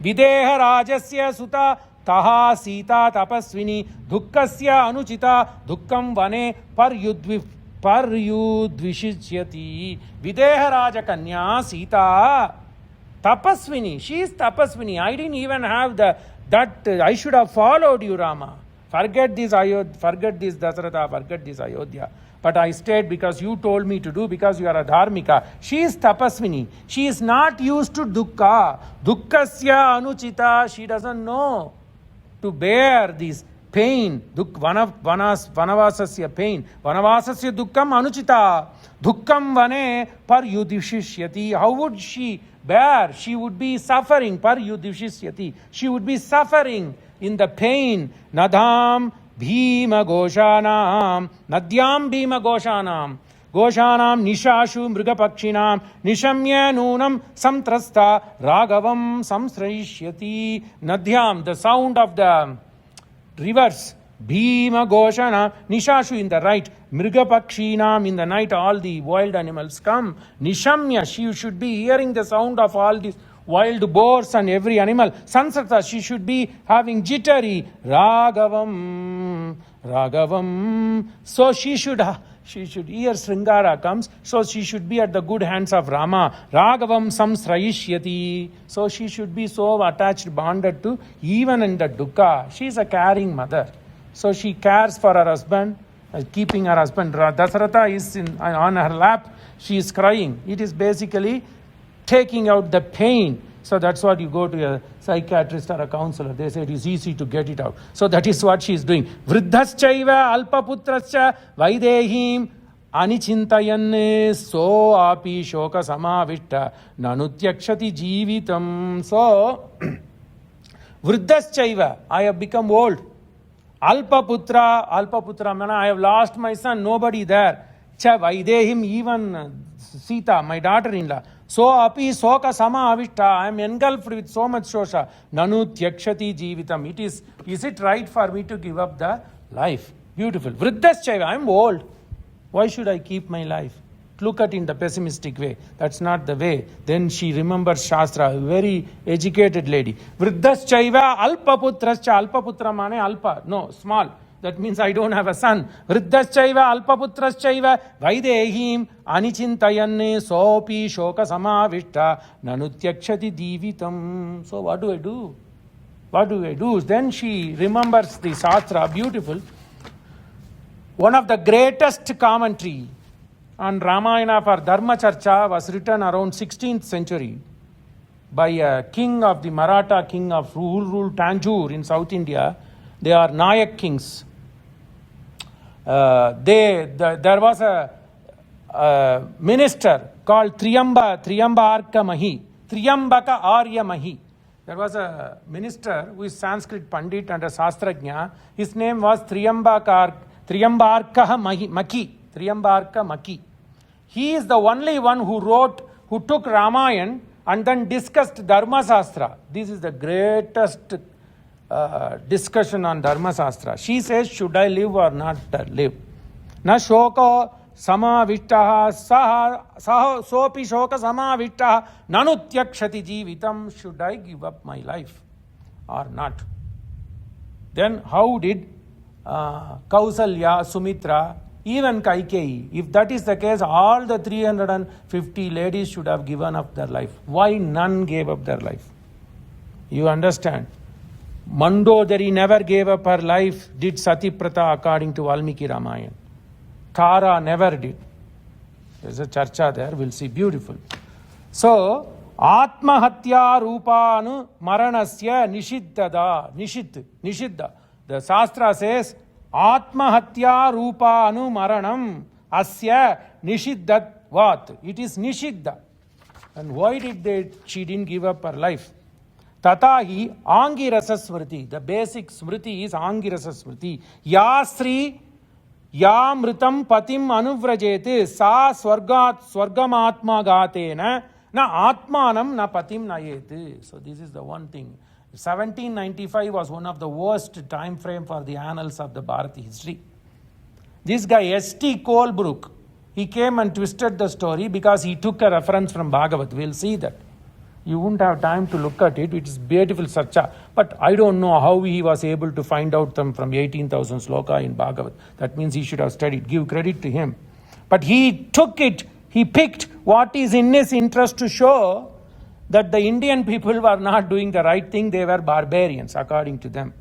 Videha rajasya suta taha sita tapasvini dukkasya anuchita dukkam vane paryudvishyati. Videha raja kanya sita tapasvini. She is tapasvini. I didn't even have I should have followed you, Rama. Forget this Dasaratha, forget this Ayodhya. But I stayed because you told me to do, because you are a dharmika. She is tapasvini. She is not used to dukkha. Dukkasya anuchita. She doesn't know to bear this pain. Vanavasasya pain. Vanavasasya dukkam anuchita. Dukkam vane paryudhishyati. How would she bear? She would be suffering. Paryudhishyati. She would be suffering in the pain. Nadam bhima goshanam. Nadyam bhima goshanam. Goshanam nishashu mrigapakshinam nishamya nunam samtrasta ragavam samsraishyati. Nadyam, the sound of the rivers. Bhima goshana nishashu in the right. Mrigapakshinam in the night, all the wild animals come. Nishamya, she should be hearing the sound of all these wild boars and every animal. Sansarta, she should be having jittery. Ragavam. So she should hear Sringara comes, so she should be at the good hands of Rama. Ragavam samsraishyati. So she should be so attached, bonded to, even in the dukkha. She is a caring mother. So she cares for her husband, keeping her husband. Dasaratha is on her lap. She is crying. It is basically taking out the pain. So that's what you go to a psychiatrist or a counselor. They say it is easy to get it out. So that is what she is doing. Vriddhaschaiva alpaputrascha vaidehim anichintayan so api shoka samavishta nanutyakshati jeevitam. So Vriddhaschaiva, I have become old. Alpaputra, man, I have lost my son, nobody there. Cha vaidehim, even Sita, my daughter-in-law. So api soka sama avishta, I am engulfed with so much shosha. Nanu tyakshati jeevitam. Is it right for me to give up the life? Beautiful. Vriddhaschaiva, I am old. Why should I keep my life? Look at it in the pessimistic way. That's not the way. Then she remembers Shastra, a very educated lady. Vriddhaschaiva alpaputrascha. Alpaputra mane alpa. No, small. That means I don't have a son. Vriddhaschaiva alpaputraschaiva vaidehim anichintayanne sopi shoka samavishta nanutyakshati divitam. So what do I do? What do I do? Then she remembers the Shastra, beautiful. One of the greatest commentary on Ramayana for Dharma Charcha was written around 16th century by a king of the Maratha king of who ruled Tanjore in South India. They are Nayak kings. There was a minister called Triyambaka Arya Mahi. There was a minister who is Sanskrit Pandit and a Shastrajna. His name was Triyambaka Maki. He is the only one who took Ramayana and then discussed Dharma Shastra. This is the greatest discussion on Dharma Shastra. She says, should I live or not live? Na shoka samavishtaha saha sopi shoka samavishtaha nanutyakshati jeevitam. Should I give up my life or not? Then how did Kausalya, Sumitra, even Kaikeyi, if that is the case, all the 350 ladies should have given up their life. Why none gave up their life? You understand? Mandodari never gave up her life, did Satiprata according to Valmiki Ramayana. Tara never did. There's a charcha there, we'll see, beautiful. So, Atmahatya Rupanu Maranasya Nishidda. The Shastra says, Atmahatya Rupanu Maranam Asya Nishiddat Vat. It is Nishiddha. And why she didn't give up her life? Tatahi Angirasa Smriti. The basic Smriti is Angirasa Smriti. Ya Sri Ya Mritam Patim Anuvrajete Sa Swargamatma Gatena Na Atmanam Na Patim Nayete. So this is the one thing. 1795 was one of the worst time frame for the annals of the Bharati history. This guy S.T. Colebrook, he came and twisted the story because he took a reference from Bhagavat. We'll see that. You won't have time to look at it. It is beautiful satcha. But I don't know how he was able to find out them from 18,000 sloka in Bhagavat. That means he should have studied. Give credit to him. But he took it, he picked what is in his interest to show that the Indian people were not doing the right thing. They were barbarians, according to them.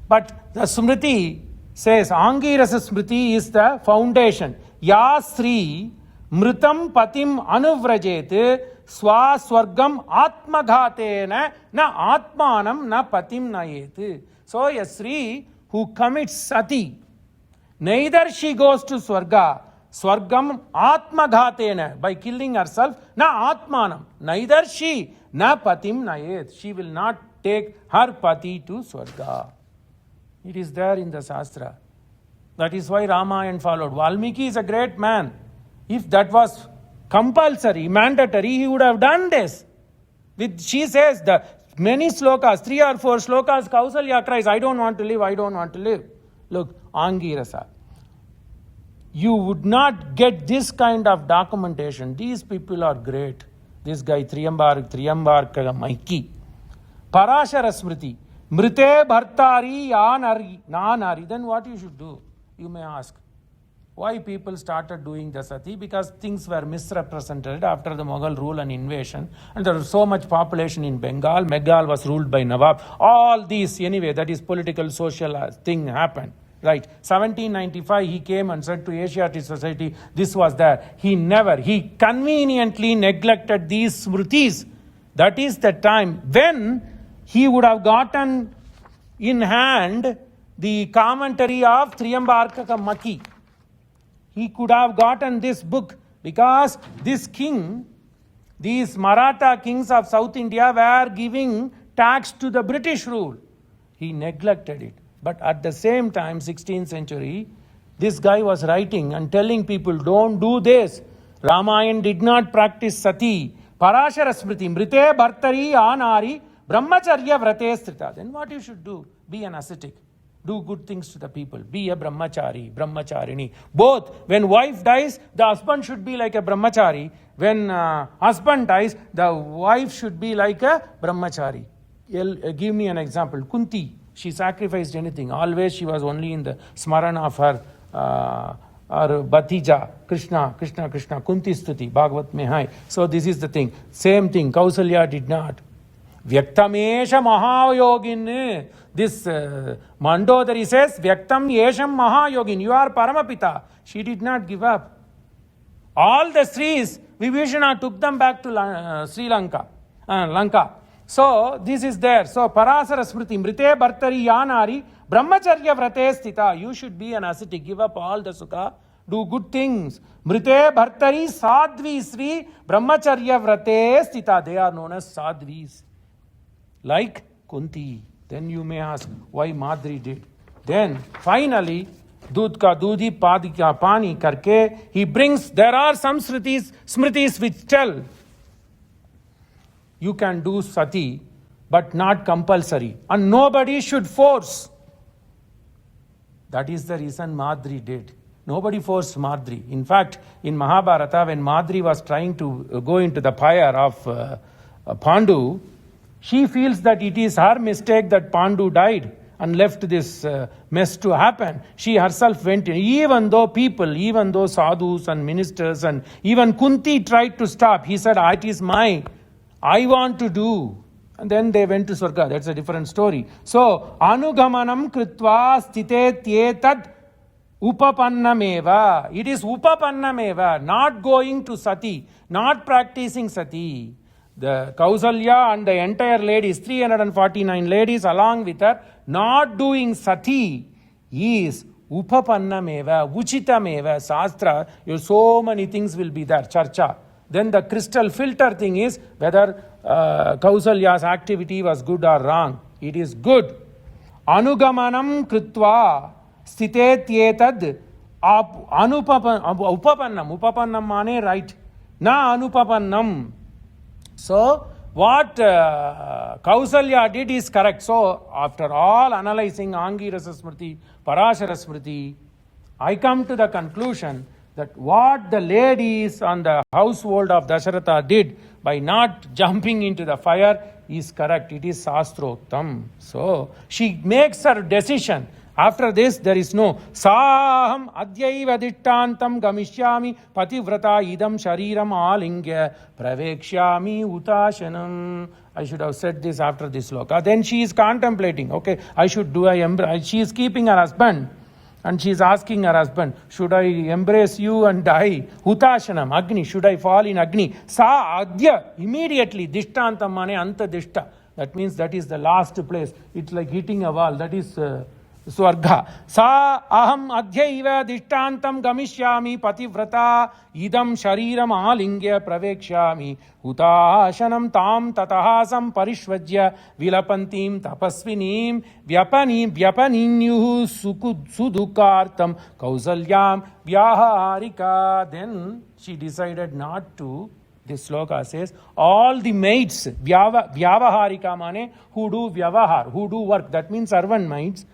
But the Smriti says, Angirasa Smriti is the foundation. Ya Sri Mritam Patim Anuvrajete Swa Swargam Atmaghatena Na Atmanam Na Patim Nayete. So a Sri who commits sati, neither she goes to Swarga, Swargam Atmaghatena, by killing herself, Na Atmanam, neither she, Na Patim Nayet. She will not take her pati to Swarga. It is there in the Shastra. That is why Ramayana followed. Valmiki is a great man. If that was compulsory, mandatory, he would have done this. She says the many slokas, 3 or 4 slokas, Kausalya cries, I don't want to live, I don't want to live. Look, Angirasa. You would not get this kind of documentation. These people are great. This guy, Triyambar Maiki. Parashara Smriti. Mrite Bhartari Nanari. Then what you should do? You may ask. Why people started doing the sati? Because things were misrepresented after the Mughal rule and invasion. And there was so much population in Bengal. Bengal was ruled by Nawab. All these, anyway, that is political, social thing happened. Right. 1795 he came and said to Asiatic Society, this was there. He conveniently neglected these smritis. That is the time when he would have gotten in hand the commentary of Triyambarka Maki. He could have gotten this book because this king, these Maratha kings of South India were giving tax to the British rule. He neglected it. But at the same time, 16th century, this guy was writing and telling people, don't do this. Ramayana did not practice sati. Parashara smriti, mrite bhartari anari, brahmacharya vrate strita. Then what you should do? Be an ascetic. Do good things to the people. Be a brahmachari, brahmacharini. Both. When wife dies, the husband should be like a brahmachari. When husband dies, the wife should be like a brahmachari. Give me an example. Kunti. She sacrificed anything. Always she was only in the smarana of her Bhatija, Krishna, Kunti Stuti, Bhagavat mein hai. So this is the thing. Same thing. Kausalya did not. Vyaktamesha Mahayogin. This Mandodari says, Vyaktam Yesham Mahayogin. You are Paramapita. She did not give up. All the Sris, Vibhishana took them back to Sri Lanka. So this is there. So Parasara Smriti, Mrite Bhartari Yanari, Brahmacharya Vrate Stita. You should be an ascetic. Give up all the sukha. Do good things. Mrite Bhartari Sadvi Sri, Brahmacharya Vrate Stita. They are known as Sadvis. Like Kunti. Then you may ask why Madri did. Then finally, Dudh ka dudhi padi ka pani karke, he brings, there are some smritis which tell you can do sati, but not compulsory. And nobody should force. That is the reason Madri did. Nobody forced Madri. In fact, in Mahabharata, when Madri was trying to go into the fire of Pandu, she feels that it is her mistake that Pandu died and left this mess to happen. She herself went in. Even though sadhus and ministers and even Kunti tried to stop, he said, it is mine. I want to do. And then they went to Swarga. That's a different story. So, anugamanam kritva stite tyetad upapannameva. It is upapannameva, not going to sati, not practicing sati. The Kausalya and the entire ladies, 349 ladies along with her, not doing sati is upapannameva, uchitameva, sastra. So many things will be there, charcha. Then the crystal filter thing is whether Kausalya's activity was good or wrong. It is good. Anugamanam kritva stite tyetad upapannam. Upapannam mane right. Na anupapannam. So what Kausalya did is correct. So after all analyzing Angirasa Smriti, Parashara Smriti, I come to the conclusion that what the ladies on the household of Dasaratha did by not jumping into the fire is correct. It is Sastroktam. So she makes her decision. After this, there is no Saham Adyaiva Dittantam Gamishyami Pativrata Idam Shariram Alingya Pravekshami Utashanam. I should have said this after this sloka. Then she is contemplating, okay, she is keeping her husband. And she is asking her husband, should I embrace you and die? Hutashanam, Agni, should I fall in Agni? Sa Adya, immediately, Dishtantam mane anta dishta. That means that is the last place. It's like hitting a wall. That is Swarga. Sa aham adhyaiva dishtantam gamishyami pativrata idam shariram alingya pravekshami hutashanam tam tatahasam parishvajya vilapantim tapasvinim vyapaninyuhu sudukartam kausalyam vyaharika. Then she decided not to. This sloka says, all the maids, vyavaharika mane, who do vyavahar, who do work, that means servant maids,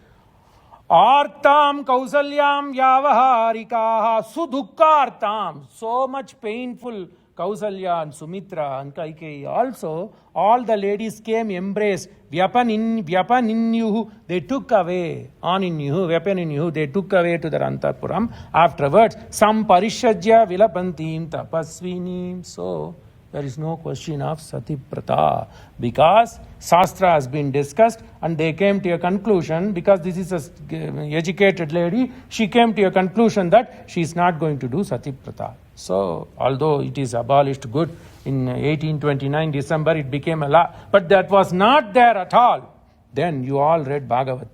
Artam Kausalyam Yavaharikaha Sudukkartam. So much painful Kausalya and Sumitra and Kaikeyi. Also, all the ladies came, embraced. Vyapaninyuhu. They took away. Aninyuhu, Vyapaninyuhu. They took away to the Antarpuram. Afterwards, some Parishajya Vilapantim Tapasvinim. So, there is no question of Sati Prata, because Shastra has been discussed and they came to a conclusion, because this is an educated lady, she came to a conclusion that she is not going to do Sati Prata. So, although it is abolished good in 1829 December, it became a law, but that was not there at all. Then you all read Bhagavat.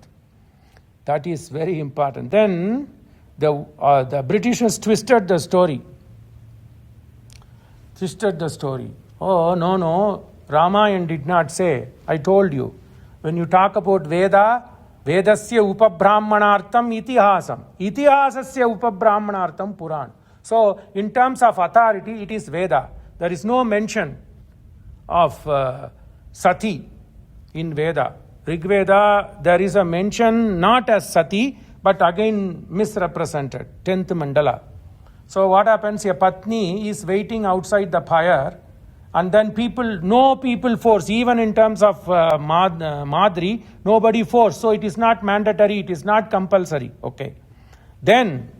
That is very important. Then the Britishers twisted the story. Oh, no, Ramayana did not say. I told you. When you talk about Veda, Vedasya upabrahmanartam itihasam. Itihasasya upabrahmanartam Puran. So, in terms of authority, it is Veda. There is no mention of Sati in Veda. Rig Veda, there is a mention not as Sati, but again misrepresented. 10th mandala. So what happens? A Patni is waiting outside the fire, and then no people force, even in terms of Madri, nobody force. So it is not mandatory, it is not compulsory. Okay. Then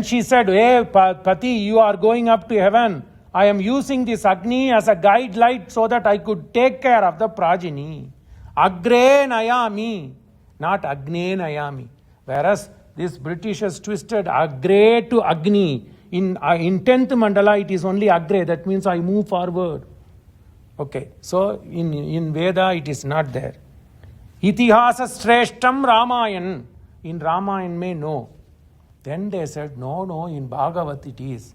she said, hey Pati, you are going up to heaven. I am using this Agni as a guide light so that I could take care of the progeny. Agre Nayami, not Agne Nayami. Whereas this Britishers twisted Agre to Agni. In 10th mandala, it is only Agre. That means I move forward. Okay. So, in Veda, it is not there. Itihasa Sreshtam Ramayan. In Ramayan, may no. Then they said, no, in Bhagavat it is.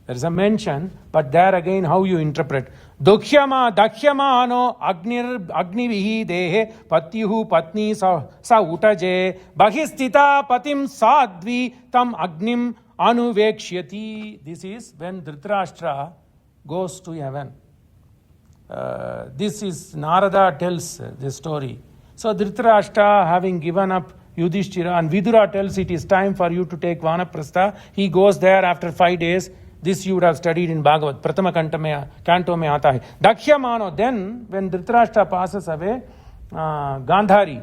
There is a mention, but there again, how you interpret. Dakhyamano agnivihi dehe patyuhu patni sa utaje bahistita patim sadvi tam agnim anuvekshyati. This is when Dhritarashtra goes to heaven. This is Narada tells the story. So Dhritarashtra, having given up Yudhishthira, and Vidura tells it is time for you to take Vanaprastha. He goes there after 5 days. This you would have studied in Bhagavat. Pratama canto mein aata hai. Dakhyamano. Then when Dhritarashtra passes away, Gandhari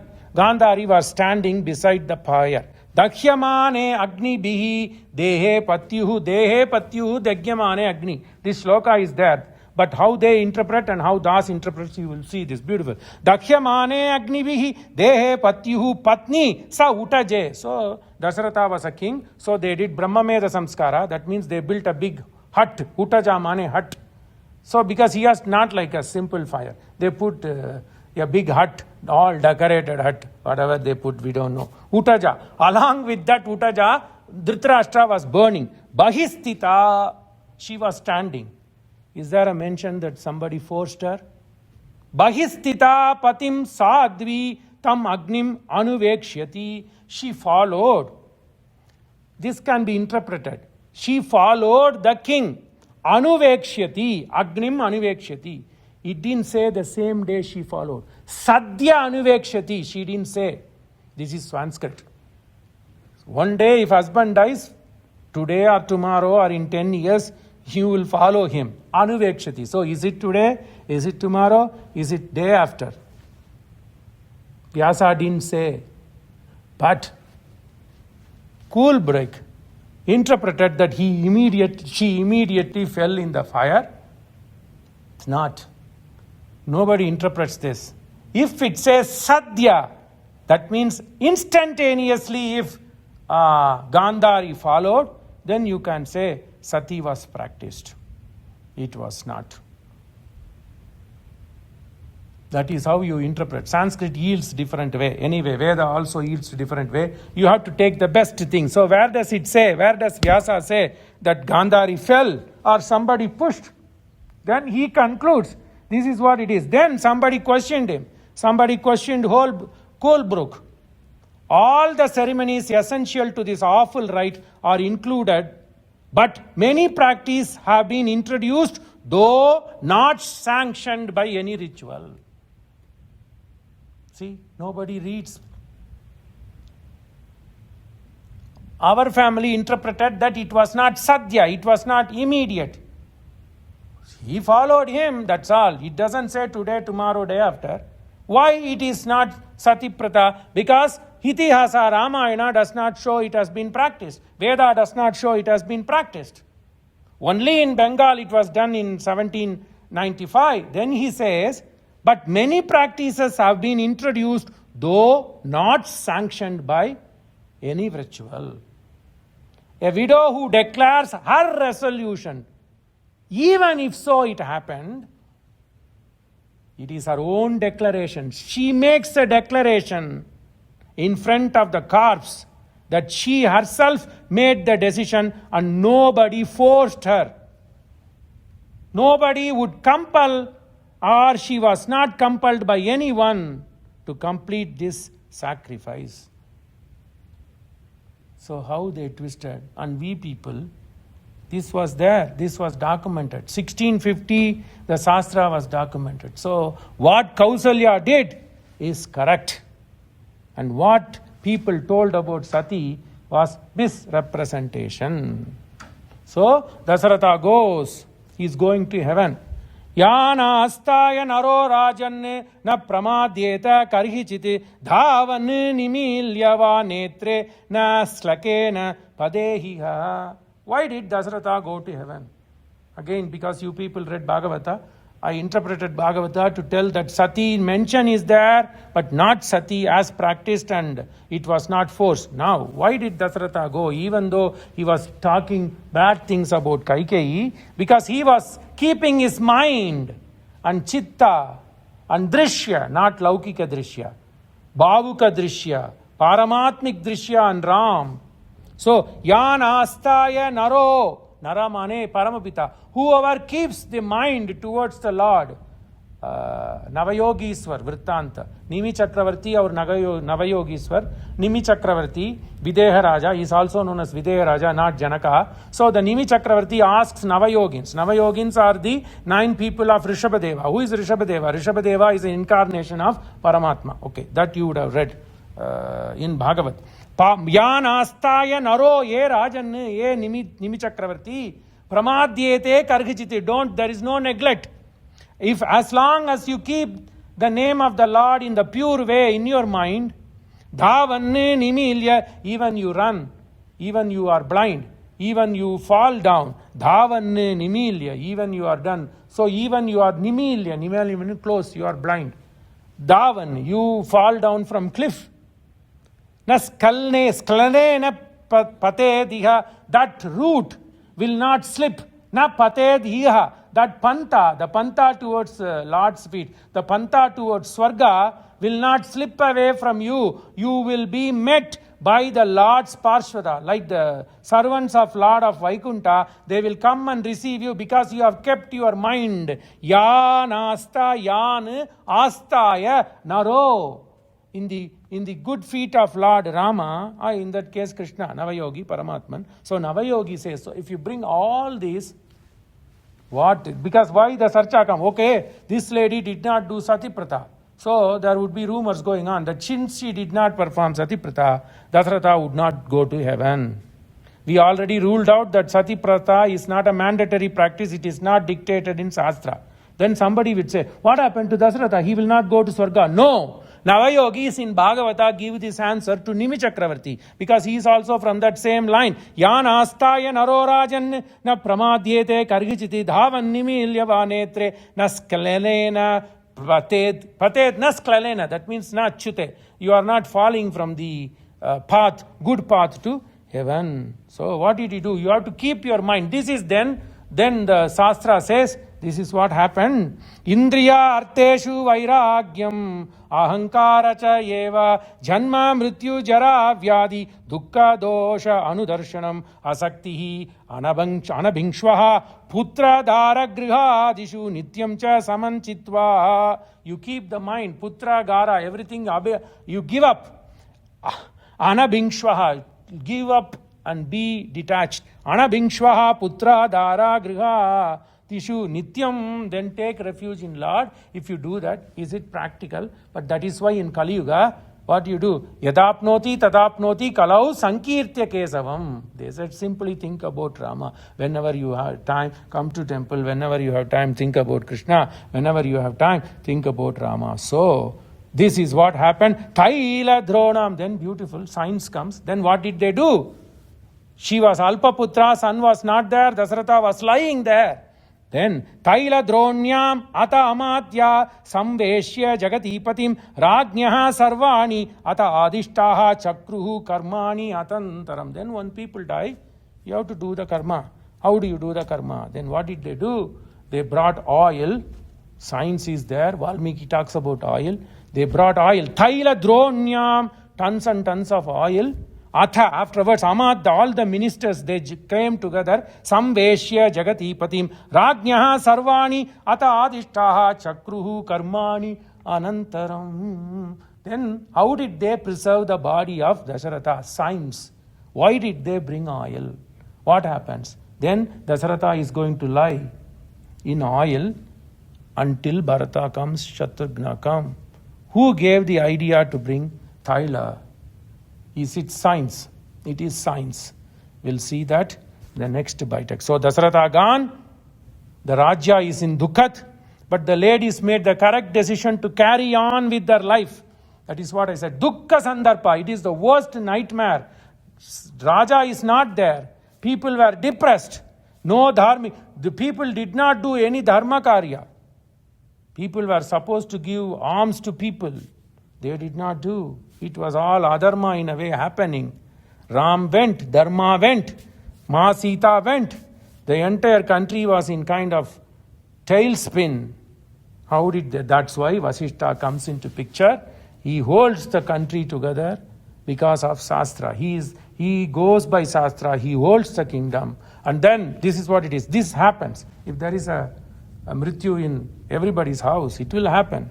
was standing beside the fire. Dakhyamane agni bihi dehe patyuhu dagyamane agni. This shloka is there. But how they interpret and how Das interprets, you will see this. Beautiful. Dakhyamane agni bihi dehe patyuhu patni sa utaje. So Dasaratha was a king. So they did Brahmameda Samskara. That means they built a big hut. Utaja mane hut. So because he has not like a simple fire. They put a big hut, all decorated hut. Whatever they put, we don't know. Utaja. Along with that Utaja, Dhritarashtra was burning. Bahistita, she was standing. Is there a mention that somebody forced her? Bahistita patim sadvi tam agnim anuvekshyati. She followed. This can be interpreted. She followed the king. Anuvekshyati. Agnim anuvekshyati. It didn't say the same day she followed. Sadhya anuvekshyati. She didn't say. This is Sanskrit. One day if husband dies, today or tomorrow or in 10 years, you will follow him. Anuvekshati. So is it today? Is it tomorrow? Is it day after? Vyasa didn't say. But Cool Break interpreted that she immediately fell in the fire. It's not. Nobody interprets this. If it says Sadhya, that means instantaneously if Gandhari followed, then you can say Sati was practiced. It was not. That is how you interpret. Sanskrit yields different way. Anyway, Veda also yields different way. You have to take the best thing. So where does it say, where does Vyasa say that Gandhari fell or somebody pushed? Then he concludes, this is what it is. Then somebody questioned him. Somebody questioned Colebrook. All the ceremonies essential to this awful rite are included, but many practices have been introduced, though not sanctioned by any ritual. See, nobody reads. Our family interpreted that it was not sadhya, it was not immediate. He followed him, that's all. It doesn't say today, tomorrow, day after. Why it is not Satiprata? Because Itihasa Ramayana does not show it has been practiced. Veda does not show it has been practiced. Only in Bengal it was done in 1795. Then he says, but many practices have been introduced, though not sanctioned by any ritual. A widow who declares her resolution, even if so it happened, it is her own declaration. She makes a declaration in front of the corpse that she herself made the decision and nobody forced her. Nobody would compel, or she was not compelled by anyone to complete this sacrifice. So how they twisted. And we people, this was there, this was documented. 1650, the Shastra was documented. So what Kausalya did is correct. And what people told about Sati was misrepresentation. So Dasaratha goes, he is going to heaven. Yana astaya naro rajanne na pramadyeta karhichiti dhavan nimilyava netre na slakena padehiha. Why did Dasaratha go to heaven? Again, because you people read Bhagavata, I interpreted Bhagavata to tell that Sati mention is there, but not Sati as practiced, and it was not forced. Now, why did Dasaratha go, even though he was talking bad things about Kaikeyi? Because he was keeping his mind and chitta and drishya, not laukika drishya, bhavuka drishya, paramatmik drishya and Ram. So, yana astaya naro, naramane paramapita. Whoever keeps the mind towards the Lord, Navayogiswar, Vrittanta, Nimi Chakravarti or Navayogiswar, Nimi Chakravarti, Videha Raja is also known as Videha Raja, not Janaka. So the Nimi Chakravarti asks Navayogins. Navayogins are the 9 people of Rishabhadeva. Who is Rishabhadeva? Rishabhadeva is an incarnation of Paramatma. Okay, that you would have read in Bhagavat. Yan astaya naro ye rajan ye nimi chakravarti pramadyete karghachiti. Don't, there is no neglect. If as long as you keep the name of the Lord in the pure way in your mind, dhavanne nimilya, even you run, even you are blind, even you fall down, dhavanne nimilya, even you are done. So even you are nimilya, nimilya close, you are blind. Dhavan, you fall down from cliff. Na skalne na pate diha, that root will not slip. Na pate diha, that panta, the panta towards Lord's feet, the panta towards Swarga will not slip away from you. You will be met by the Lord's Parshvada, like the servants of Lord of Vaikunta. They will come and receive you because you have kept your mind. Yan asta yan astaya naro. In the good feet of Lord Rama, in that case Krishna, Navayogi, Paramatman. So Navayogi says, so if you bring all these, what? Because why the Sarcha come? Okay, this lady did not do Satiprata. So there would be rumors going on that since she did not perform Satiprata, Dasaratha would not go to heaven. We already ruled out that Satiprata is not a mandatory practice, it is not dictated in Shastra. Then somebody would say, what happened to Dasaratha? He will not go to Swarga. No! Navayogis in Bhagavata give this answer to Nimi Chakravarti because he is also from that same line. Yan astaya naro rajan na pramadyete kargichiti dhavan nimilyava netre na sklalena pated na sklalena. That means na chute. You are not falling from the path, good path to heaven. So what did he do? You have to keep your mind. This is then the Shastra says, this is what happened. Indriya arteshu vairagyam ahankara cha eva janma mrityu jara vyadi dukkha dosha anudarshanam asaktihi anabhingshvaha putra dara grihadishu nityam cha samanchitva. You keep the mind, putra gara, everything you give up. Anabhingshvaha, give up and be detached. Anabhingshvaha putra dara griha tishu nityam, then take refuge in Lord. If you do that, is it practical? But that is why in Kali Yuga, what you do? Yadapnoti tadapnoti kalau sankirtya kesavam. They said simply think about Rama. Whenever you have time, come to temple. Whenever you have time, think about Krishna. Whenever you have time, think about Rama. So, this is what happened. Taila dronam. Then beautiful, science comes. Then what did they do? She was Alpaputra, son was not there, Dasaratha was lying there. Then, Taila Dronyam Ata Amatya Samveshya Jagatipatim Rajnyaha Sarvani Ata Adishtaha Chakruhu Karmani Atantaram. Then when people die, you have to do the karma. How do you do the karma? Then what did they do? They brought oil. Science is there. Valmiki talks about oil. They brought oil. Taila Dronyam, tons and tons of oil. Atha, afterwards, Amad, all the ministers, they came together. Samveshya Jagatipatim Rajnyaha Sarvani Ata Adishtaha Chakruhu Karmani Anantaram. Then, how did they preserve the body of Dasaratha? Science. Why did they bring oil? What happens? Then, Dasaratha is going to lie in oil until Bharata comes, Shatrughna comes. Who gave the idea to bring Thaila? Is it science? It is science. We'll see that in the next Baitak. So Dasaratha gone, the Rajya is in Dukhat, but the ladies made the correct decision to carry on with their life. That is what I said. Dukkha Sandarpa, it is the worst nightmare. Raja is not there. People were depressed. No dharma. The people did not do any dharma karya. People were supposed to give alms to people. They did not do. It was all adharma in a way happening. Ram went, Dharma went, Ma Sita went. The entire country was in kind of tailspin. How did they? That's why Vasishta comes into picture. He holds the country together because of Shastra. He goes by Shastra. He holds the kingdom. And then this is what it is. This happens. If there is a mrityu in everybody's house, it will happen.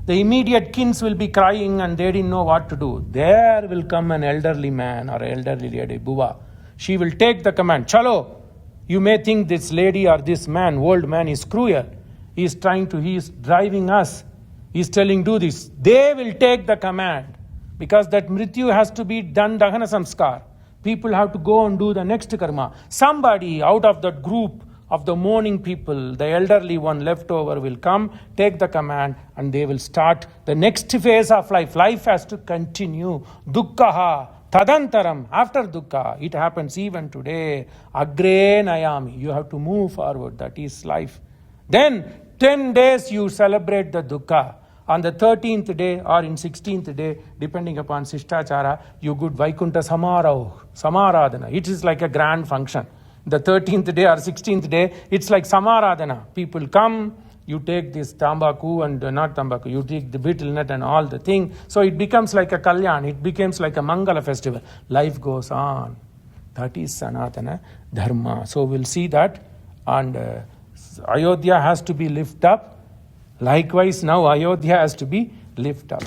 The immediate kins will be crying and they didn't know what to do. There will come an elderly man or elderly lady, Buva. She will take the command. Chalo, you may think this lady or this man, old man, is cruel. He is driving us. He is telling, do this. They will take the command. Because that mrityu has to be done, Dahana Samskar. People have to go and do the next karma. Somebody out of that group of the mourning people, the elderly one left over will come, take the command, and they will start the next phase of life. Life has to continue. Dukkha, tadantaram, after dukkha. It happens even today. Agre nayami. You have to move forward. That is life. Then 10 days you celebrate the dukkha. On the 13th day or in 16th day, depending upon Sishtachara, you go Vaikuntha Samaradhana. It is like a grand function. The 13th day or 16th day, it's like Samaradhana. People come, you take this tambaku and not tambaku, you take the betel nut and all the thing. So it becomes like a kalyan, it becomes like a Mangala festival. Life goes on. That is Sanatana Dharma. So we'll see that. And Ayodhya has to be lifted up. Likewise, now Ayodhya has to be lifted up.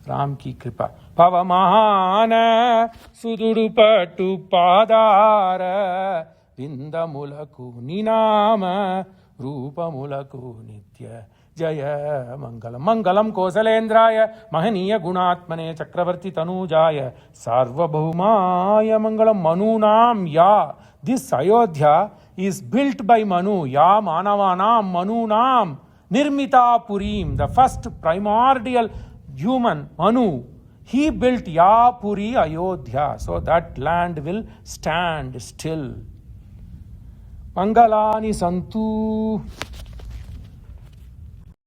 Ram ki kripa. Pavamahana sudurupatu padara Vindamulaku Ninama Rupamulaku Nitya Jaya Mangalam Mangalam Kosalendraya Mahaniya Gunatmane Chakravarti Tanujaya Sarvabhaumaya Mangalam Manunam Ya. This Ayodhya is built by Manu. Ya Manavanam Manunam Nirmita Purim. The first primordial human, Manu. He built Yapuri Ayodhya. So that land will stand still. Mangalani Santu.